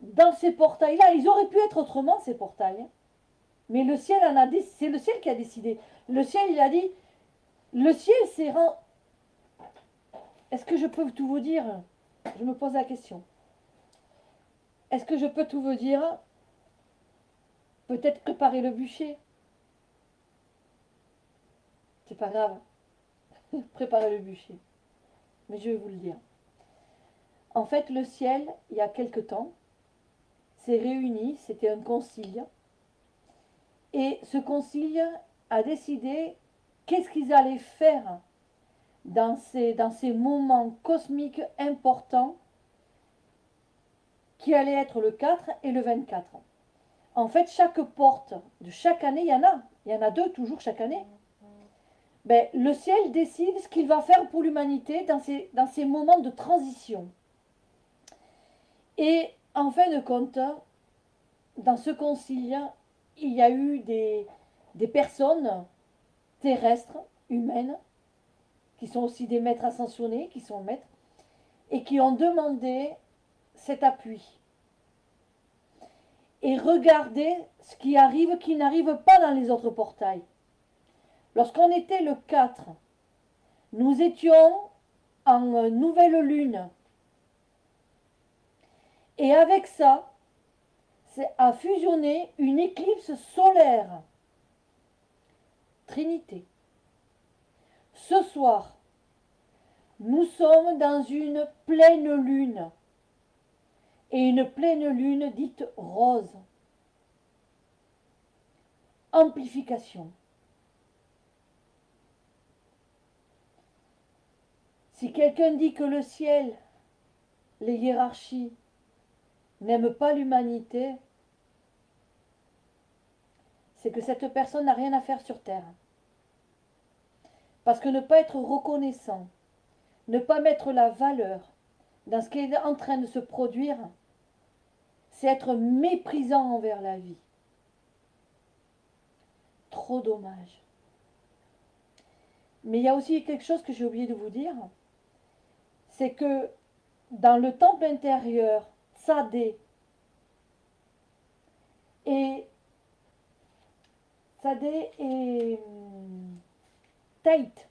dans ces portails-là. Ils auraient pu être autrement, ces portails. Mais le ciel en a dit, c'est le ciel qui a décidé. Le ciel, il a dit, le ciel s'est rendu. Est-ce que je peux tout vous dire? Je me pose la question. Est-ce que je peux tout vous dire? Peut-être préparer le bûcher. C'est pas grave. Préparer le bûcher. Mais je vais vous le dire. En fait, le ciel, il y a quelque temps, s'est réuni, c'était un concile. Et ce concile a décidé qu'est-ce qu'ils allaient faire dans ces moments cosmiques importants qui allaient être le 4 et le 24. En fait, chaque porte de chaque année, il y en a deux toujours chaque année. Ben, le ciel décide ce qu'il va faire pour l'humanité dans ces moments de transition. Et en fin de compte, dans ce concile, il y a eu des personnes terrestres, humaines, qui sont aussi des maîtres ascensionnés, qui sont maîtres, et qui ont demandé cet appui. Et regardez ce qui arrive, qui n'arrive pas dans les autres portails. Lorsqu'on était le 4, Nous étions en nouvelle lune. Et avec ça, a fusionné une éclipse solaire. Trinité. Ce soir, nous sommes dans une pleine lune. Et une pleine lune dite rose. Amplification. Si quelqu'un dit que le ciel, les hiérarchies, n'aiment pas l'humanité, c'est que cette personne n'a rien à faire sur Terre. Parce que ne pas être reconnaissant, ne pas mettre la valeur dans ce qui est en train de se produire, c'est être méprisant envers la vie. Trop dommage. Mais il y a aussi quelque chose que j'ai oublié de vous dire, c'est que dans le temple intérieur, Tsadé et Tate,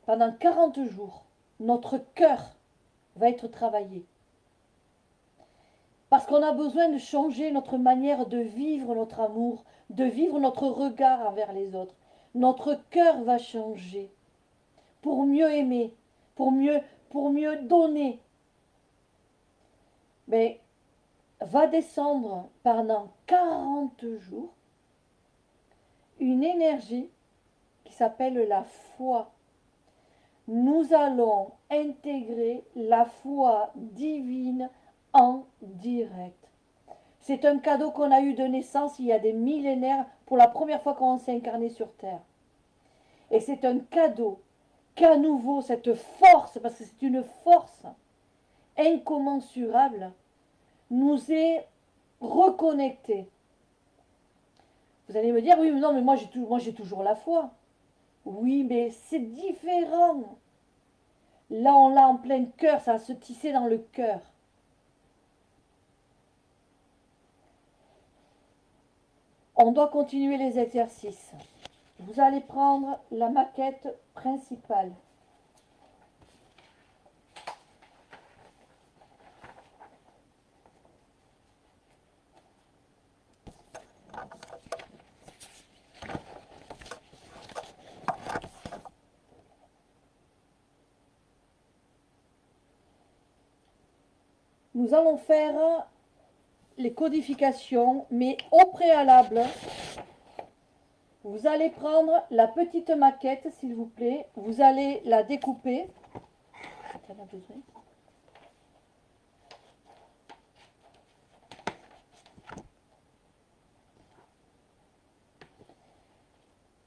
pendant 40 jours, notre cœur va être travaillé. Parce qu'on a besoin de changer notre manière de vivre notre amour, de vivre notre regard envers les autres. Notre cœur va changer pour mieux aimer, pour mieux donner. Mais va descendre pendant 40 jours une énergie qui s'appelle la foi. Nous allons intégrer la foi divine en direct. C'est un cadeau qu'on a eu de naissance il y a des millénaires pour la première fois qu'on s'est incarné sur Terre. Et c'est un cadeau qu'à nouveau cette force, parce que c'est une force incommensurable, nous est reconnectée. Vous allez me dire, oui, mais non, mais moi j'ai toujours la foi. Oui, mais c'est différent. Là, on l'a en plein cœur, ça va se tisser dans le cœur. On doit continuer les exercices. Vous allez prendre la maquette principale. Nous allons faire les codifications, mais au préalable, vous allez prendre la petite maquette, s'il vous plaît. Vous allez la découper.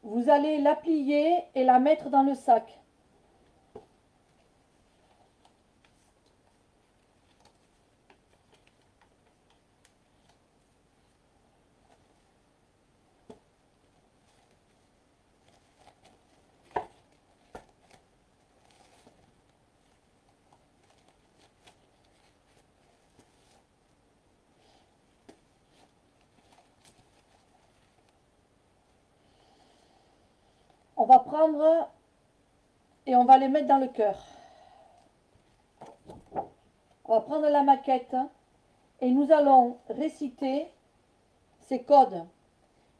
Vous allez la plier et la mettre dans le sac. On va prendre et on va les mettre dans le cœur. On va prendre la maquette et nous allons réciter ces codes.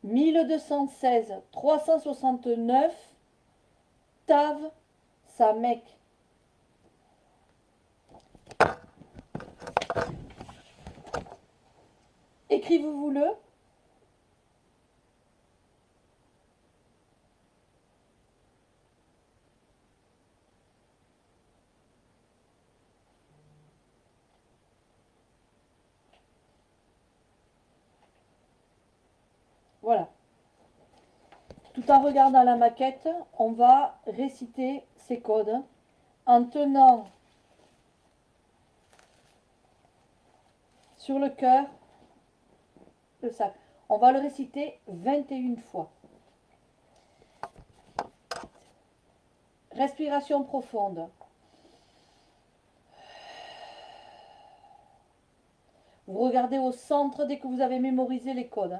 1216 369 Tav Samek. Écrivez-vous-le. Voilà. Tout en regardant la maquette, on va réciter ces codes en tenant sur le cœur le sac. On va le réciter 21 fois. Respiration profonde. Vous regardez au centre dès que vous avez mémorisé les codes.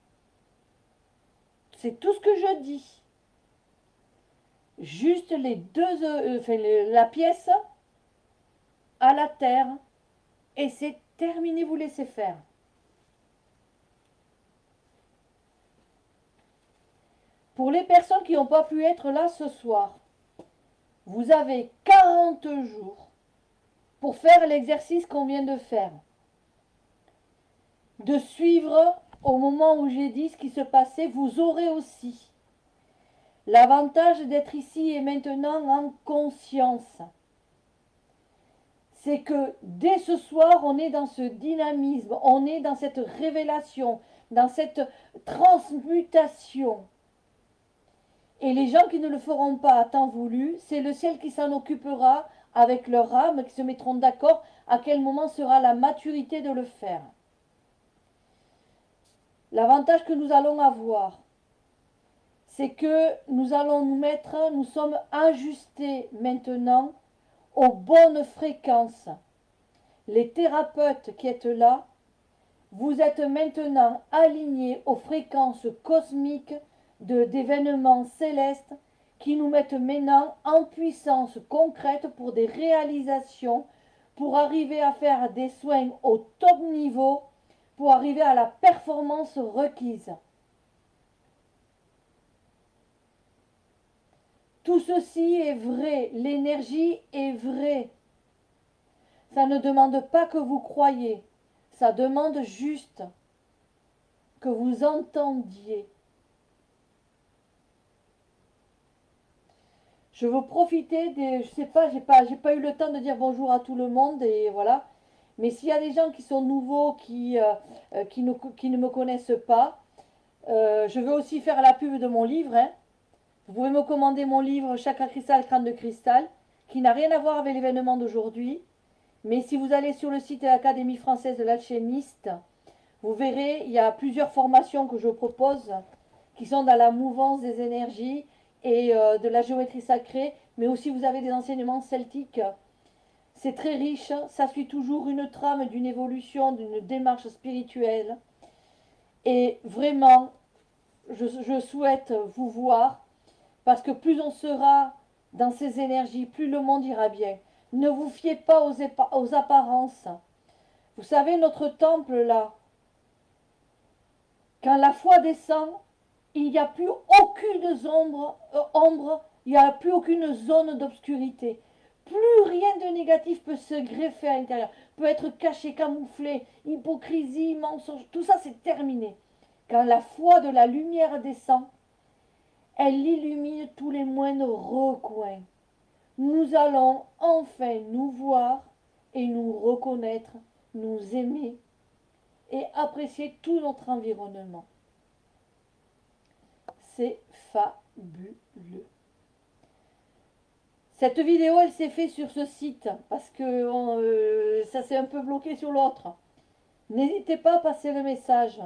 C'est tout ce que je dis. Juste les deux, la pièce à la terre et c'est terminé, vous laissez faire. Pour les personnes qui n'ont pas pu être là ce soir, vous avez 40 jours pour faire l'exercice qu'on vient de faire. De suivre au moment où j'ai dit ce qui se passait, vous aurez aussi l'avantage d'être ici et maintenant en conscience. C'est que dès ce soir, on est dans ce dynamisme, on est dans cette révélation, dans cette transmutation. Et les gens qui ne le feront pas à temps voulu, c'est le ciel qui s'en occupera avec leur âme, qui se mettront d'accord à quel moment sera la maturité de le faire. L'avantage que nous allons avoir, c'est que nous allons nous sommes ajustés maintenant aux bonnes fréquences. Les thérapeutes qui êtes là, vous êtes maintenant alignés aux fréquences cosmiques d'événements célestes qui nous mettent maintenant en puissance concrète pour des réalisations, pour arriver à faire des soins au top niveau, pour arriver à la performance requise. Tout ceci est vrai, l'énergie est vraie. Ça ne demande pas que vous croyiez, ça demande juste que vous entendiez. Je veux profiter des, je sais pas, j'ai pas eu le temps de dire bonjour à tout le monde et voilà. Mais s'il y a des gens qui sont nouveaux, qui ne me connaissent pas, je veux aussi faire la pub de mon livre. Hein. Vous pouvez me commander mon livre Chakra Cristal, Crâne de Cristal, qui n'a rien à voir avec l'événement d'aujourd'hui. Mais si vous allez sur le site de l'Académie française de l'alchimiste, vous verrez, il y a plusieurs formations que je propose qui sont dans la mouvance des énergies et de la géométrie sacrée, mais aussi vous avez des enseignements celtiques. C'est très riche, ça suit toujours une trame d'une évolution, d'une démarche spirituelle. Et vraiment, je souhaite vous voir, parce que plus on sera dans ces énergies, plus le monde ira bien. Ne vous fiez pas aux apparences. Vous savez, notre temple là, quand la foi descend, il n'y a plus aucune ombre, il n'y a plus aucune zone d'obscurité. Plus rien de négatif peut se greffer à l'intérieur, peut être caché, camouflé, hypocrisie, mensonge, tout ça c'est terminé. Quand la foi de la lumière descend, elle illumine tous les moindres recoins. Nous allons enfin nous voir et nous reconnaître, nous aimer et apprécier tout notre environnement. C'est fabuleux. Cette vidéo, elle s'est faite sur ce site parce que ça s'est un peu bloqué sur l'autre. N'hésitez pas à passer le message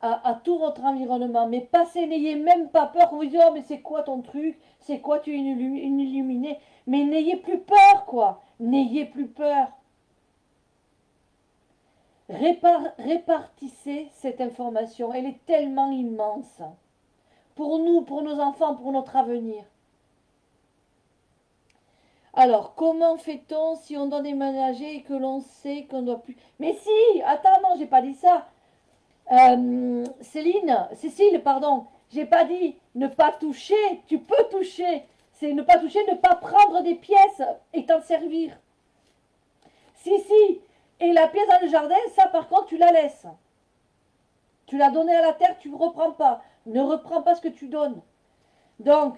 à tout votre environnement. Mais passez, n'ayez même pas peur. Vous dites, oh mais c'est quoi ton truc? C'est quoi tu es une illuminée? Mais n'ayez plus peur quoi. N'ayez plus peur. Répartissez cette information. Elle est tellement immense. Pour nous, pour nos enfants, pour notre avenir. Alors, comment fait-on si on doit déménager et que l'on sait qu'on ne doit plus... Mais si, attends, non, j'ai pas dit ça. Cécile, pardon, j'ai pas dit ne pas toucher, tu peux toucher. C'est ne pas toucher, ne pas prendre des pièces et t'en servir. Si, et la pièce dans le jardin, ça par contre, tu la laisses. Tu l'as donnée à la terre, tu ne reprends pas. Ne reprends pas ce que tu donnes. Donc,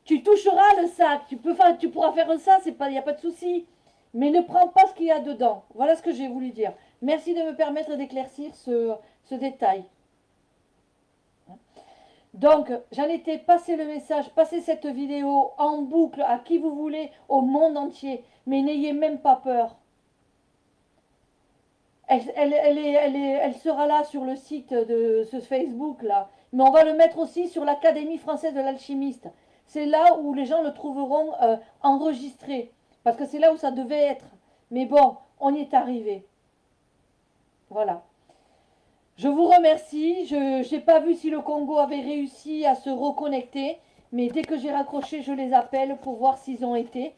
tu toucheras le sac, tu pourras faire ça, il n'y a pas de souci. Mais ne prends pas ce qu'il y a dedans. Voilà ce que j'ai voulu dire. Merci de me permettre d'éclaircir ce détail. Donc, j'en étais passé le message, passez cette vidéo en boucle à qui vous voulez, au monde entier. Mais n'ayez même pas peur. Elle sera là sur le site de ce Facebook là. Mais on va le mettre aussi sur l'Académie française de l'alchimiste. C'est là où les gens le trouveront enregistré. Parce que c'est là où ça devait être. Mais bon, on y est arrivé. Voilà. Je vous remercie. Je n'ai pas vu si le Congo avait réussi à se reconnecter, mais dès que j'ai raccroché, je les appelle pour voir s'ils ont été.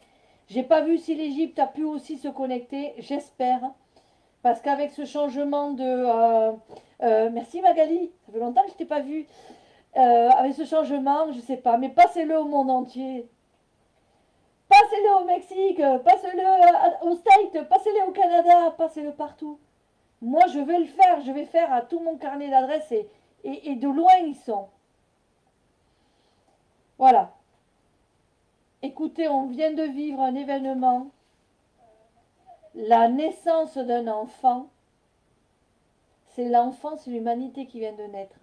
J'ai pas vu si l'Égypte a pu aussi se connecter, j'espère, parce qu'avec ce changement de... merci Magali, ça fait longtemps que je t'ai pas vu. Avec ce changement, je sais pas, mais passez-le au monde entier. Passez-le au Mexique, passez-le au States, passez-le au Canada, passez-le partout. Moi, je vais le faire, je vais faire à tout mon carnet d'adresses et de loin ils sont. Voilà. Écoutez, on vient de vivre un événement, la naissance d'un enfant. C'est l'enfant, c'est l'humanité qui vient de naître.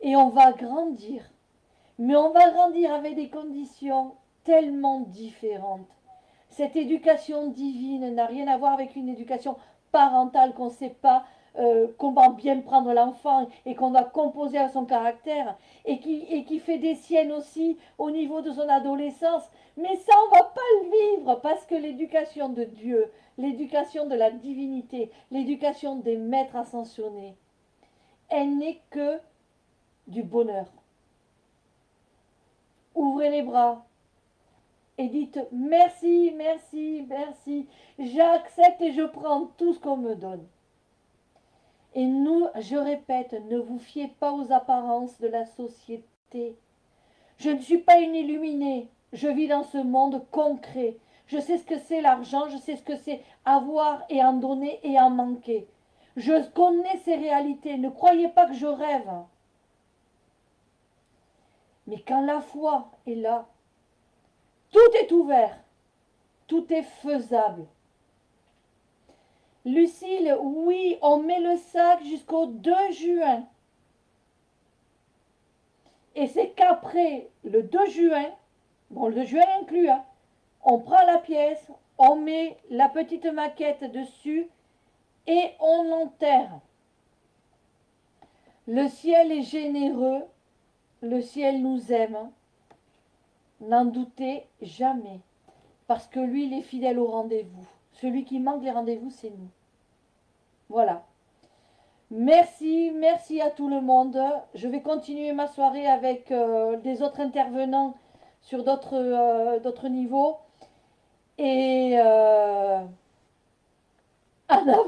Et on va grandir. Mais on va grandir avec des conditions tellement différentes. Cette éducation divine n'a rien à voir avec une éducation parentale qu'on ne sait pas comment bien prendre l'enfant et qu'on doit composer à son caractère et qui fait des siennes aussi au niveau de son adolescence. Mais ça, on ne va pas le vivre parce que l'éducation de Dieu, l'éducation de la divinité, l'éducation des maîtres ascensionnés, elle n'est que du bonheur. Ouvrez les bras et dites merci, merci, merci. J'accepte et je prends tout ce qu'on me donne. Et nous, je répète, ne vous fiez pas aux apparences de la société. Je ne suis pas une illuminée. Je vis dans ce monde concret. Je sais ce que c'est l'argent, je sais ce que c'est avoir et en donner et en manquer. Je connais ces réalités. Ne croyez pas que je rêve. Mais quand la foi est là, tout est ouvert, tout est faisable. Lucille, oui, on met le sac jusqu'au 2 juin. Et c'est qu'après le 2 juin, bon, le 2 juin inclus, hein, on prend la pièce, on met la petite maquette dessus et on enterre. Le ciel est généreux, le ciel nous aime. N'en doutez jamais, parce que lui, il est fidèle au rendez-vous. Celui qui manque les rendez-vous, c'est nous. Voilà. Merci, merci à tout le monde. Je vais continuer ma soirée avec des autres intervenants sur d'autres niveaux. Et en avant,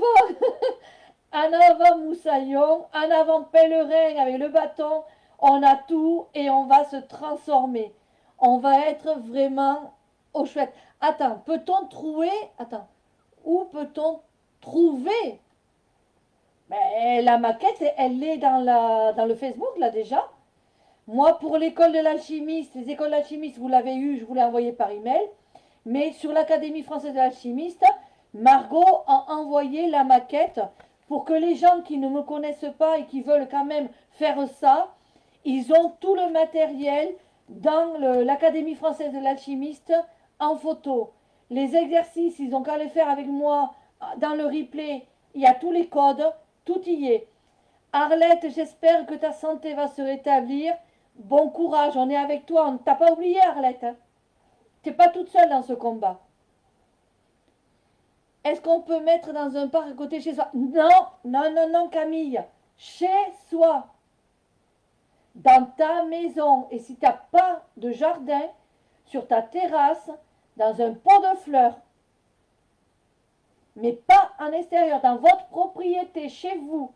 en avant Moussaillon, en avant Pèlerin avec le bâton. On a tout et on va se transformer. On va être vraiment au chouette. Attends, peut-on trouver... Attends, où peut-on trouver la maquette, elle est dans le Facebook, là, déjà. Moi, pour l'école de l'alchimiste, les écoles d'alchimistes, vous l'avez eu, je vous l'ai envoyé par email. Mais sur l'Académie française de l'alchimiste, Margot a envoyé la maquette pour que les gens qui ne me connaissent pas et qui veulent quand même faire ça, ils ont tout le matériel dans l'Académie française de l'alchimiste en photo. Les exercices, ils ont qu'à les faire avec moi dans le replay. Il y a tous les codes. Tout y est. Arlette, j'espère que ta santé va se rétablir. Bon courage, on est avec toi. On ne t'a pas oublié, Arlette. Hein. Tu n'es pas toute seule dans ce combat. Est-ce qu'on peut mettre dans un parc à côté de chez soi? Non, non, non, non, Camille. Chez soi. Dans ta maison. Et si tu n'as pas de jardin, sur ta terrasse, dans un pot de fleurs. Mais pas en extérieur, dans votre propriété, chez vous.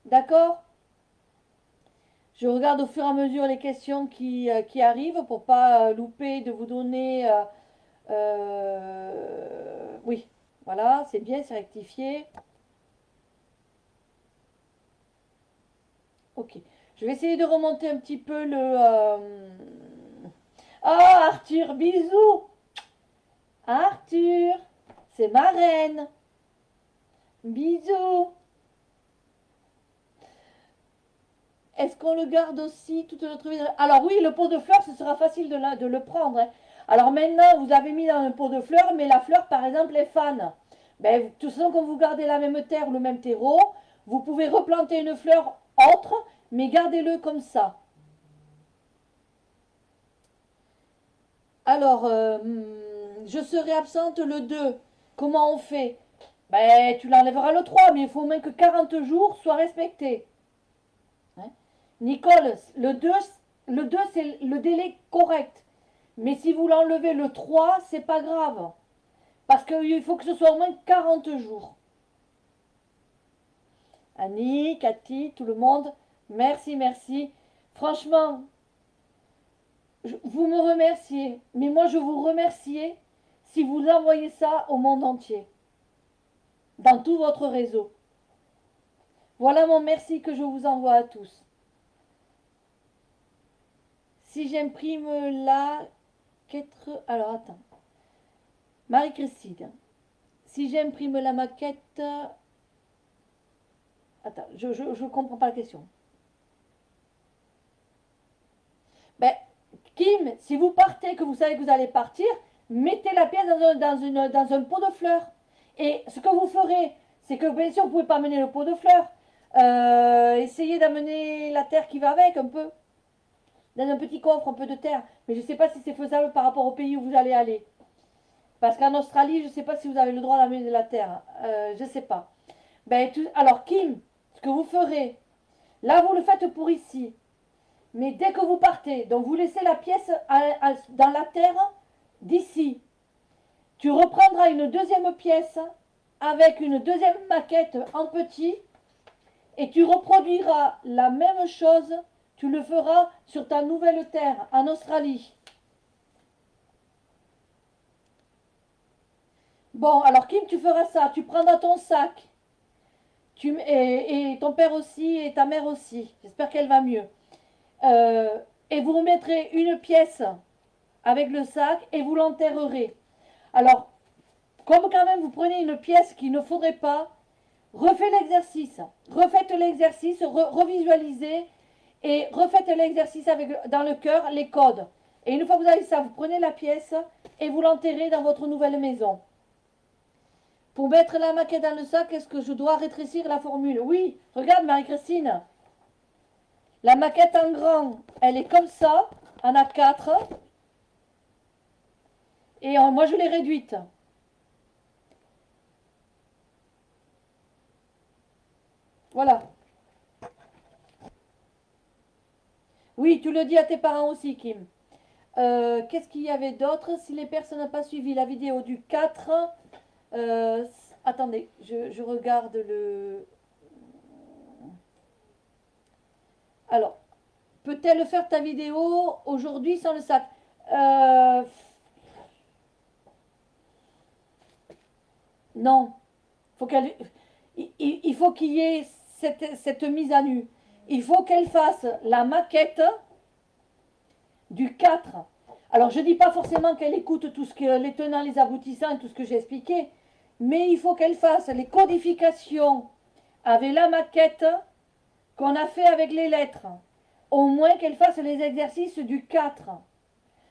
D'accord? Je regarde au fur et à mesure les questions qui arrivent pour ne pas louper de vous donner... oui, voilà, c'est bien, c'est rectifié. Ok, je vais essayer de remonter un petit peu le... Ah, Arthur, bisous! Arthur, c'est ma reine. Bisous. Est-ce qu'on le garde aussi toute notre vie? Alors oui, le pot de fleurs, ce sera facile de le prendre. Hein. Alors maintenant, vous avez mis dans un pot de fleurs, mais la fleur, par exemple, est fan. Ben, de toute façon, quand vous gardez la même terre ou le même terreau, vous pouvez replanter une fleur autre, mais gardez-le comme ça. Alors, je serai absente le 2. Comment on fait? Ben, tu l'enlèveras le 3, mais il faut au moins que 40 jours soient respectés. Hein? Nicole, le 2 c'est le délai correct. Mais si vous l'enlevez le 3, c'est pas grave. Parce qu'il faut que ce soit au moins 40 jours. Annie, Cathy, tout le monde, merci, merci. Franchement, vous me remerciez, mais moi je vous remercier si vous envoyez ça au monde entier, dans tout votre réseau. Voilà mon merci que je vous envoie à tous. Si j'imprime la... Alors attends. Marie-Christine, si j'imprime la maquette... Attends, je ne comprends pas la question. Ben, Kim, si vous partez, que vous savez que vous allez partir, mettez la pièce dans un pot de fleurs. Et ce que vous ferez, c'est que bien sûr, vous ne pouvez pas amener le pot de fleurs. Essayez d'amener la terre qui va avec un peu. Dans un petit coffre, un peu de terre. Mais je ne sais pas si c'est faisable par rapport au pays où vous allez aller. Parce qu'en Australie, je ne sais pas si vous avez le droit d'amener de la terre. Je ne sais pas. Ben, alors, Kim, ce que vous ferez, là, vous le faites pour ici. Mais dès que vous partez, donc vous laissez la pièce dans la terre d'ici. Tu reprendras une deuxième pièce avec une deuxième maquette en petit et tu reproduiras la même chose. Tu le feras sur ta nouvelle terre en Australie. Bon, alors Kim, tu feras ça. Tu prendras ton sac. Et ton père aussi et ta mère aussi. J'espère qu'elle va mieux. Et vous remettrez une pièce avec le sac et vous l'enterrerez. Alors, comme quand même vous prenez une pièce qu'il ne faudrait pas, refaites l'exercice. Refaites l'exercice, revisualisez et refaites l'exercice avec dans le cœur les codes. Et une fois que vous avez ça, vous prenez la pièce et vous l'enterrez dans votre nouvelle maison. Pour mettre la maquette dans le sac, est-ce que je dois rétrécir la formule? Oui, regarde Marie-Christine. La maquette en grand, elle est comme ça, en A4. Et moi, je l'ai réduite. Voilà. Oui, tu le dis à tes parents aussi, Kim. Qu'est-ce qu'il y avait d'autre? Si les personnes n'ont pas suivi la vidéo du 4, attendez, je regarde le... Alors, peut-elle faire ta vidéo aujourd'hui sans le sac? Non. Il faut qu'il y ait cette mise à nu. Il faut qu'elle fasse la maquette du 4. Alors, je ne dis pas forcément qu'elle écoute tout ce que les tenants, les aboutissants et tout ce que j'ai expliqué, mais il faut qu'elle fasse les codifications avec la maquette qu'on a fait avec les lettres. Au moins qu'elle fasse les exercices du 4.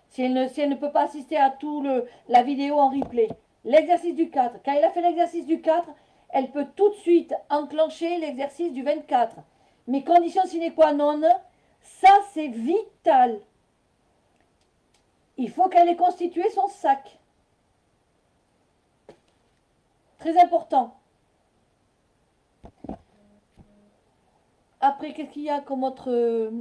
Si elle ne peut pas assister à tout la vidéo en replay. L'exercice du 4. Quand elle a fait l'exercice du 4, elle peut tout de suite enclencher l'exercice du 24. Mais condition sine qua non, ça c'est vital. Il faut qu'elle ait constitué son sac. Très important. Après, qu'est-ce qu'il y a comme autre,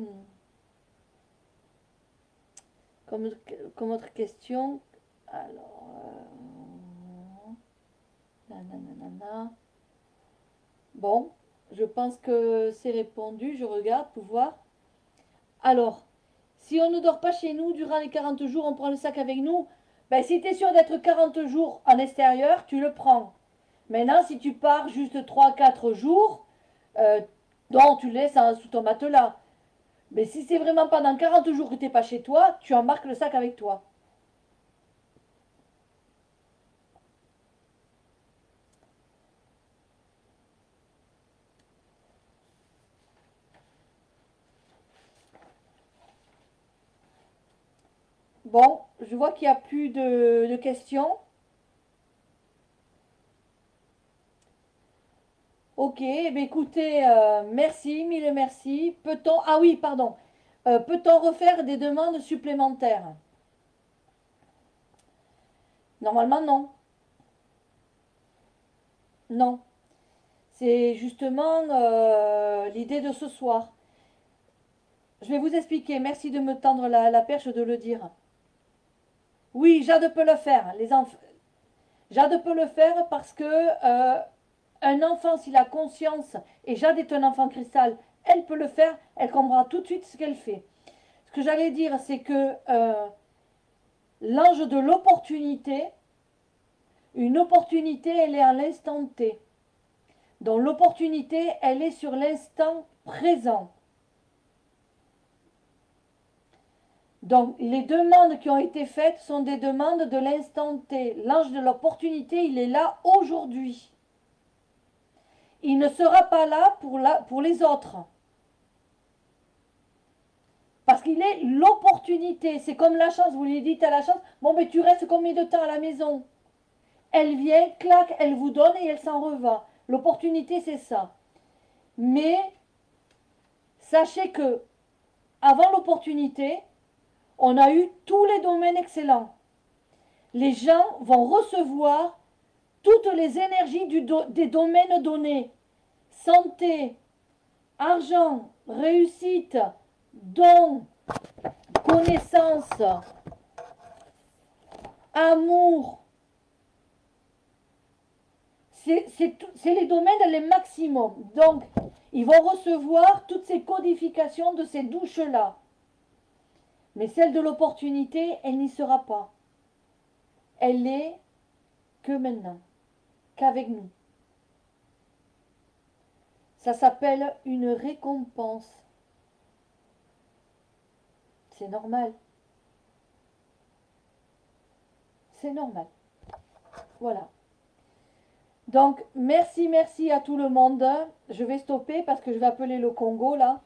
comme autre question? Alors, nanana. Bon, je pense que c'est répondu. Je regarde pour voir. Alors, si on ne dort pas chez nous durant les 40 jours, on prend le sac avec nous. Ben, si tu es sûr d'être 40 jours en extérieur, tu le prends. Maintenant, si tu pars juste 3-4 jours, donc tu le laisses sous ton matelas. Mais si c'est vraiment pendant 40 jours que tu n'es pas chez toi, tu embarques le sac avec toi. Bon, je vois qu'il n'y a plus de questions. Ok, eh bien, écoutez, merci, mille merci. Peut-on... Ah oui, pardon. Peut-on refaire des demandes supplémentaires? Normalement, non. Non. C'est justement l'idée de ce soir. Je vais vous expliquer. Merci de me tendre la perche de le dire. Oui, Jade peut le faire. Jade peut le faire parce que un enfant, s'il a conscience, et Jade est un enfant cristal, elle peut le faire, elle comprendra tout de suite ce qu'elle fait. Ce que j'allais dire, c'est que l'ange de l'opportunité, une opportunité, elle est à l'instant T. Donc l'opportunité, elle est sur l'instant présent. Donc les demandes qui ont été faites sont des demandes de l'instant T. L'ange de l'opportunité, il est là aujourd'hui. Il ne sera pas là pour les autres. Parce qu'il est l'opportunité. C'est comme la chance. Vous lui dites à la chance, bon, mais tu restes combien de temps à la maison? Elle vient, clac, elle vous donne et elle s'en reva. L'opportunité, c'est ça. Mais sachez que avant l'opportunité, on a eu tous les domaines excellents. Les gens vont recevoir toutes les énergies des domaines donnés. Santé, argent, réussite, dons, connaissance, amour. C'est les domaines les maximums. Donc, ils vont recevoir toutes ces codifications de ces douches-là. Mais celle de l'opportunité, elle n'y sera pas. Elle est que maintenant, qu'avec nous. Ça s'appelle une récompense. C'est normal. C'est normal. Voilà. Donc, merci à tout le monde. Je vais stopper parce que je vais appeler le Congo, là,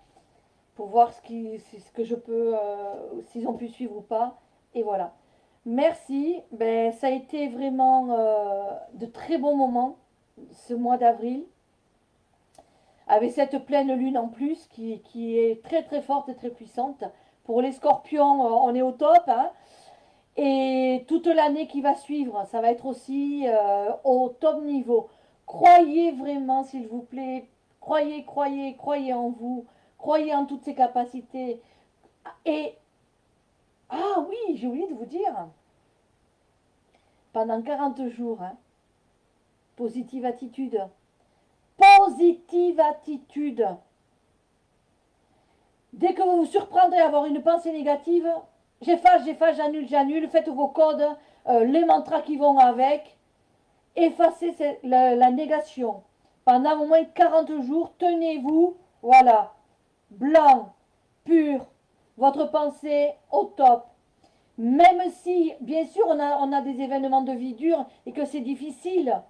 pour voir ce que je peux, s'ils ont pu suivre ou pas. Et voilà. Merci. Ben, ça a été vraiment de très bons moments, ce mois d'avril. Avec cette pleine lune en plus, qui est très très forte et très puissante. Pour les scorpions, on est au top, hein. Et toute l'année qui va suivre, ça va être aussi au top niveau. Croyez vraiment, s'il vous plaît. Croyez en vous. Croyez en toutes ces capacités. Et, ah oui, j'ai oublié de vous dire, pendant 40 jours, hein, positive attitude. Positive attitude. Dès que vous vous surprendrez à avoir une pensée négative, j'efface, j'annule, faites vos codes, les mantras qui vont avec, effacez la négation. Pendant au moins 40 jours, tenez-vous, voilà, blanc, pur, votre pensée au top. Même si, bien sûr, on a des événements de vie durs et que c'est difficile,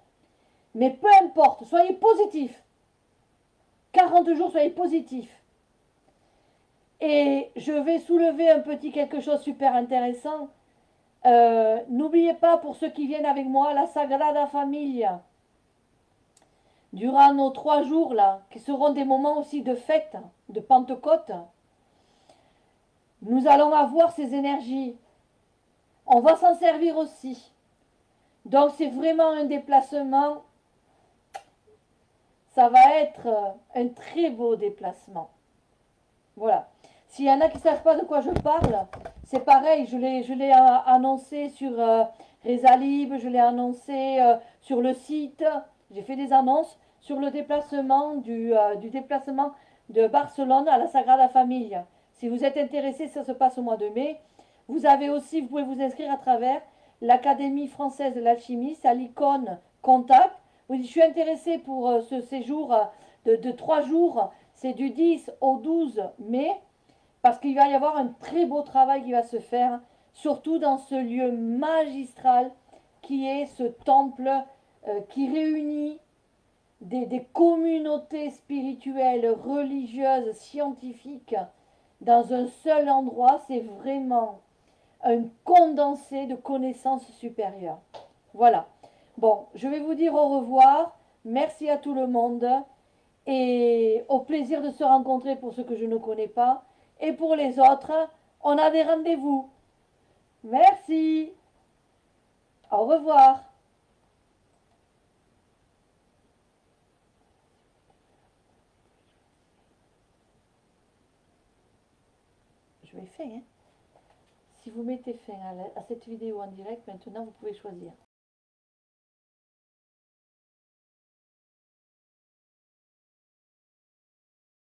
mais peu importe, soyez positif. 40 jours, soyez positif. Et je vais soulever un petit quelque chose super intéressant. N'oubliez pas, pour ceux qui viennent avec moi, la Sagrada Familia. Durant nos 3 jours là, qui seront des moments aussi de fête, de Pentecôte, nous allons avoir ces énergies. On va s'en servir aussi. Donc c'est vraiment un déplacement. Ça va être un très beau déplacement. Voilà. S'il y en a qui ne savent pas de quoi je parle, c'est pareil, je l'ai annoncé sur Rezalib, je l'ai annoncé sur le site, j'ai fait des annonces sur le déplacement du déplacement de Barcelone à la Sagrada Familia. Si vous êtes intéressé, ça se passe au mois de mai. Vous pouvez vous inscrire à travers l'Académie française de l'alchimie, c'est à l'icône contact. Vous dites, je suis intéressé pour ce séjour de 3 jours, c'est du 10 au 12 mai. Parce qu'il va y avoir un très beau travail qui va se faire, surtout dans ce lieu magistral qui est ce temple qui réunit des communautés spirituelles, religieuses, scientifiques dans un seul endroit. C'est vraiment un condensé de connaissances supérieures. Voilà. Bon, je vais vous dire au revoir. Merci à tout le monde et au plaisir de se rencontrer pour ceux que je ne connais pas. Et pour les autres, on a des rendez-vous. Merci. Au revoir. tu es fin, hein. Si vous mettez fin à cette vidéo en direct, maintenant vous pouvez choisir.